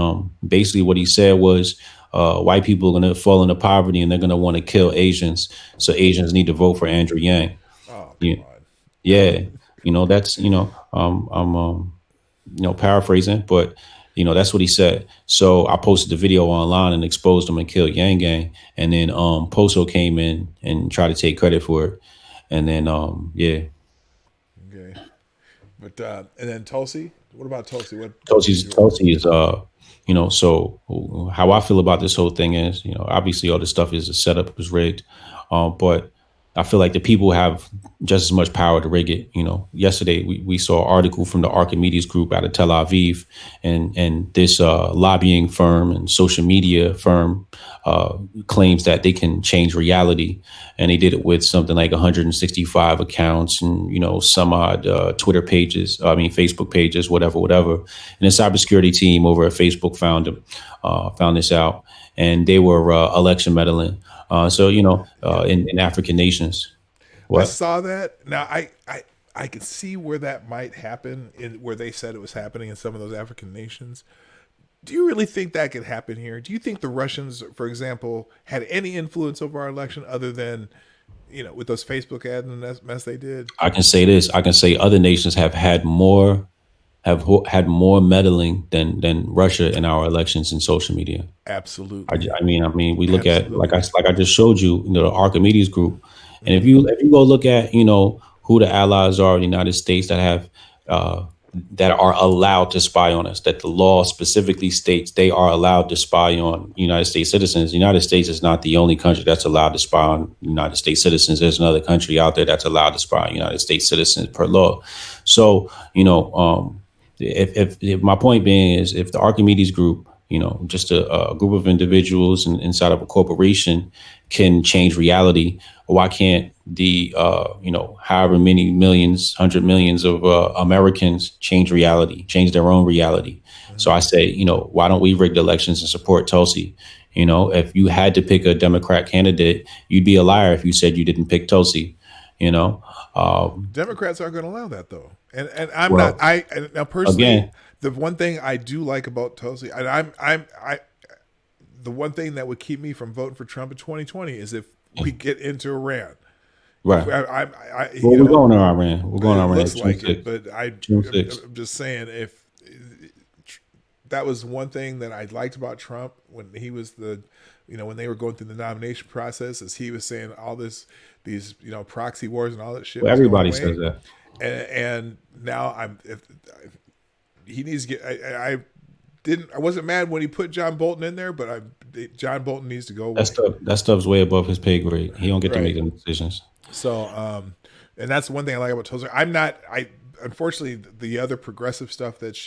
D: basically what he said was white people are going to fall into poverty and they're going to want to kill Asians. So Asians need to vote for Andrew Yang.
C: Oh,
D: Yeah.
C: come on.
D: Yeah. That's, I'm paraphrasing, but that's what he said. So I posted the video online and exposed him and killed Yang Gang. And then Poso came in and tried to take credit for it. And then yeah.
C: Okay. But and then Tulsi? What about Tulsi?
D: Tulsi is so how I feel about this whole thing is, obviously all this stuff is a setup, was rigged. But I feel like the people have just as much power to rig it. Yesterday we saw an article from the Archimedes group out of Tel Aviv, and this lobbying firm and social media firm claims that they can change reality, and they did it with something like 165 accounts and some odd Facebook pages, whatever. And a cybersecurity team over at Facebook found this out, and they were election meddling. In African nations. What?
C: I saw that. Now I can see where that might happen, where they said it was happening in some of those African nations. Do you really think that could happen here? Do you think the Russians, for example, had any influence over our election other than, with those Facebook ads and that mess they did?
D: I can say this. I can say other nations have had more meddling than Russia in our elections and social media.
C: Absolutely.
D: I mean, we look at like I just showed you, the Archimedes group, and if you go look at who the allies are in the United States that have that are allowed to spy on us, that the law specifically states they are allowed to spy on United States citizens. The United States is not the only country that's allowed to spy on United States citizens. There's another country out there that's allowed to spy on United States citizens per law. So if my point being is, if the Archimedes group, just a group of individuals inside of a corporation can change reality, why can't the however many millions, 100 millions of Americans change reality, change their own reality? Mm-hmm. So I say, why don't we rig the elections and support Tulsi? If you had to pick a Democrat candidate, you'd be a liar if you said you didn't pick Tulsi.
C: Democrats aren't going to allow that though. And I'm not. Now personally, again, the one thing I do like about Tulsi, and the one thing that would keep me from voting for Trump in 2020 is if we get into Iran.
D: Right. We're going to Iran. We're going to Iran.
C: Looks like it, but I'm just saying, if that was one thing that I liked about Trump when he was when they were going through the nomination process, is he was saying all these proxy wars and all that shit.
D: Well, everybody says that.
C: And now he needs to get. I wasn't mad when he put John Bolton in there, but John Bolton needs to go away.
D: That stuff's way above his pay grade. He don't get to make them decisions.
C: So, and that's one thing I like about Tulsi. Unfortunately, the other progressive stuff that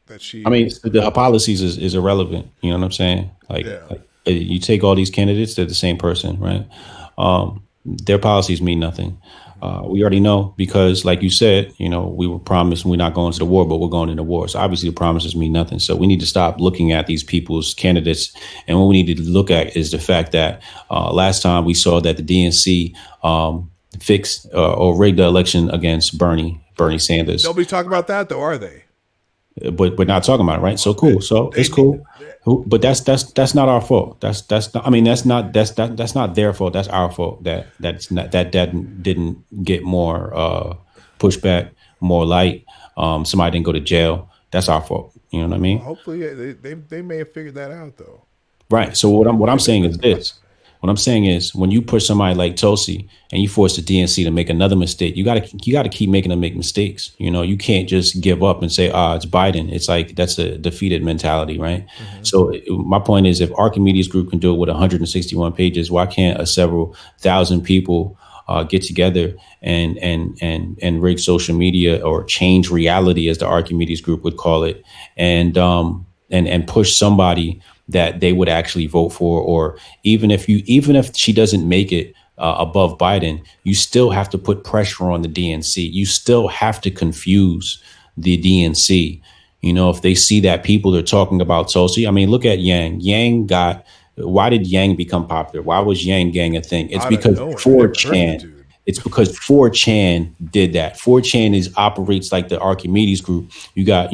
D: her policies is irrelevant. You know what I'm saying? Like you take all these candidates, they're the same person, right? Their policies mean nothing. We already know, because like you said, we were promised we're not going to the war, but we're going into war. So obviously the promises mean nothing. So we need to stop looking at these people's candidates. And what we need to look at is the fact that last time we saw that the DNC fixed or rigged the election against Bernie Sanders.
C: Nobody's talking about that though, are they?
D: But we're not talking about it, right? So cool. So it's cool. But that's not our fault. That's not their fault. That's our fault. That didn't get more pushback, more light. Somebody didn't go to jail. That's our fault. You know what I mean?
C: Well, hopefully they may have figured that out though.
D: Right. So what I'm saying is this. What I'm saying is, when you push somebody like Tulsi and you force the DNC to make another mistake, you gotta keep making them make mistakes. You know, you can't just give up and say, it's Biden. It's like, that's a defeated mentality, right? So my point is, if Archimedes Group can do it with 161 pages, why can't several thousand people get together and rig social media, or change reality, as the Archimedes Group would call it, and push somebody that they would actually vote for? Or even if she doesn't make it above Biden, you still have to put pressure on the DNC. You still have to confuse the DNC. You know, if they see that people are talking about Tulsi, I mean, look at Yang. Why did Yang become popular? Why was Yang Gang a thing? It's because 4chan. It's because 4chan did that. 4chan operates like the Archimedes Group. You got,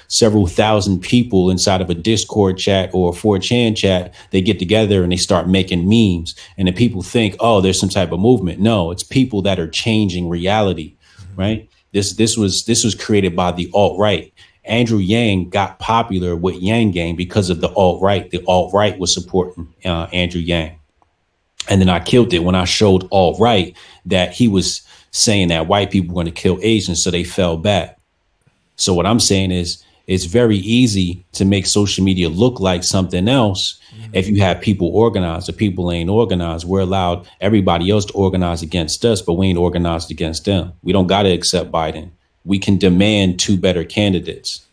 D: several thousand people inside of a Discord chat or a 4chan chat. They get together and they start making memes. And then people think, oh, there's some type of movement. No, it's people that are changing reality, right? This was created by the alt-right. Andrew Yang got popular with Yang Gang because of the alt-right. The alt-right was supporting Andrew Yang. And then I killed it when I showed alt-right that he was saying that white people were going to kill Asians, so they fell back. So what I'm saying is, it's very easy to make social media look like something else if you have people organized. The people ain't organized. We're allowed everybody else to organize against us, but we ain't organized against them. We don't got to accept Biden. We can demand two better candidates.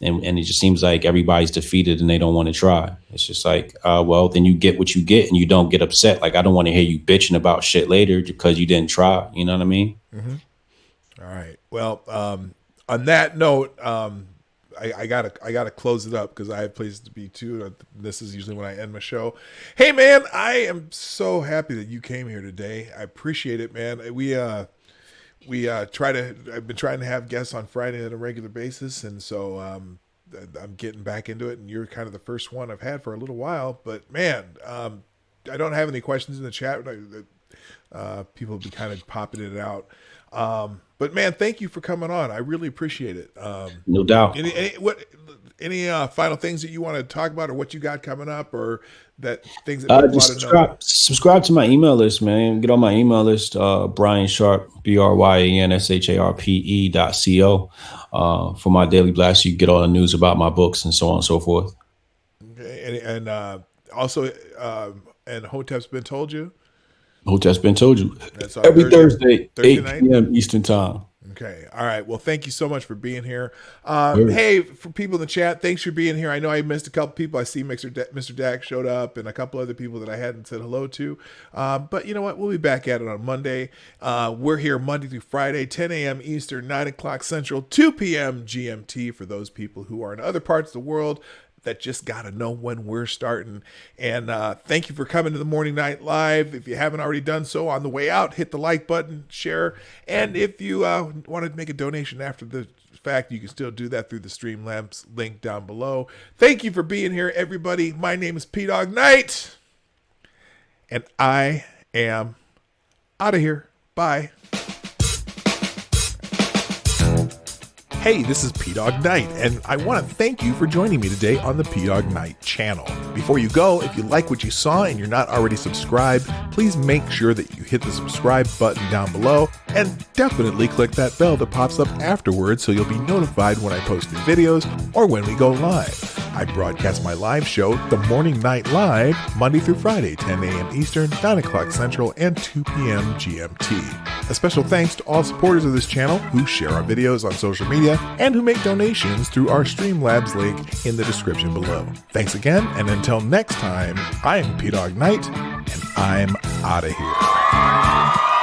D: And it just seems like everybody's defeated and they don't want to try. It's just like, well, then you get what you get and you don't get upset. Like, I don't want to hear you bitching about shit later because you didn't try. You know what I mean?
C: All right. Well, on that note, I gotta close it up because I have places to be too. This is usually when I end my show. Hey man, I am so happy that you came here today. I appreciate it, man. I've been trying to have guests on Friday on a regular basis, and so I'm getting back into it, and you're kind of the first one I've had for a little while. But man, I don't have any questions in the chat. People will be kind of popping it out. But man, thank you for coming on. I really appreciate it.
D: No doubt.
C: Any final things that you want to talk about, or what you got coming up, or that things that people
D: just
C: want to know?
D: Subscribe to my email list, man. Get on my email list, Brian Sharp, BryanSharpe.co, for my daily blast. You get all the news about my books and so on and so forth.
C: Okay, and also, and Hoteps Been Told Ya.
D: Hoteps Been Told You.
C: That's
D: every Thursday 8
C: night?
D: p.m. Eastern time.
C: Okay. All right. Well, thank you so much for being here. Hey, for people in the chat, thanks for being here. I know I missed a couple people. I see Mr. Dak showed up and a couple other people that I hadn't said hello to. But you know what? We'll be back at it on Monday. We're here Monday through Friday, 10 a.m. Eastern, 9 o'clock Central, 2 p.m. GMT for those people who are in other parts of the world that just got to know when we're starting. And thank you for coming to the Morning Night Live. If you haven't already done so, on the way out, hit the like button, share. And if you want to make a donation after the fact, you can still do that through the Streamlabs link down below. Thank you for being here, everybody. My name is Dawg Knight, and I am out of here. Bye. Hey, this is Dawg Knight, and I want to thank you for joining me today on the Dawg Knight channel. Before you go, if you like what you saw and you're not already subscribed, please make sure that you hit the subscribe button down below, and definitely click that bell that pops up afterwards so you'll be notified when I post new videos or when we go live. I broadcast my live show, The Morning Night Live, Monday through Friday, 10 a.m. Eastern, 9 o'clock Central, and 2 p.m. GMT. A special thanks to all supporters of this channel who share our videos on social media and who make donations through our Streamlabs link in the description below. Thanks again, and until next time, I'm Dawg Knight, and I'm out of here.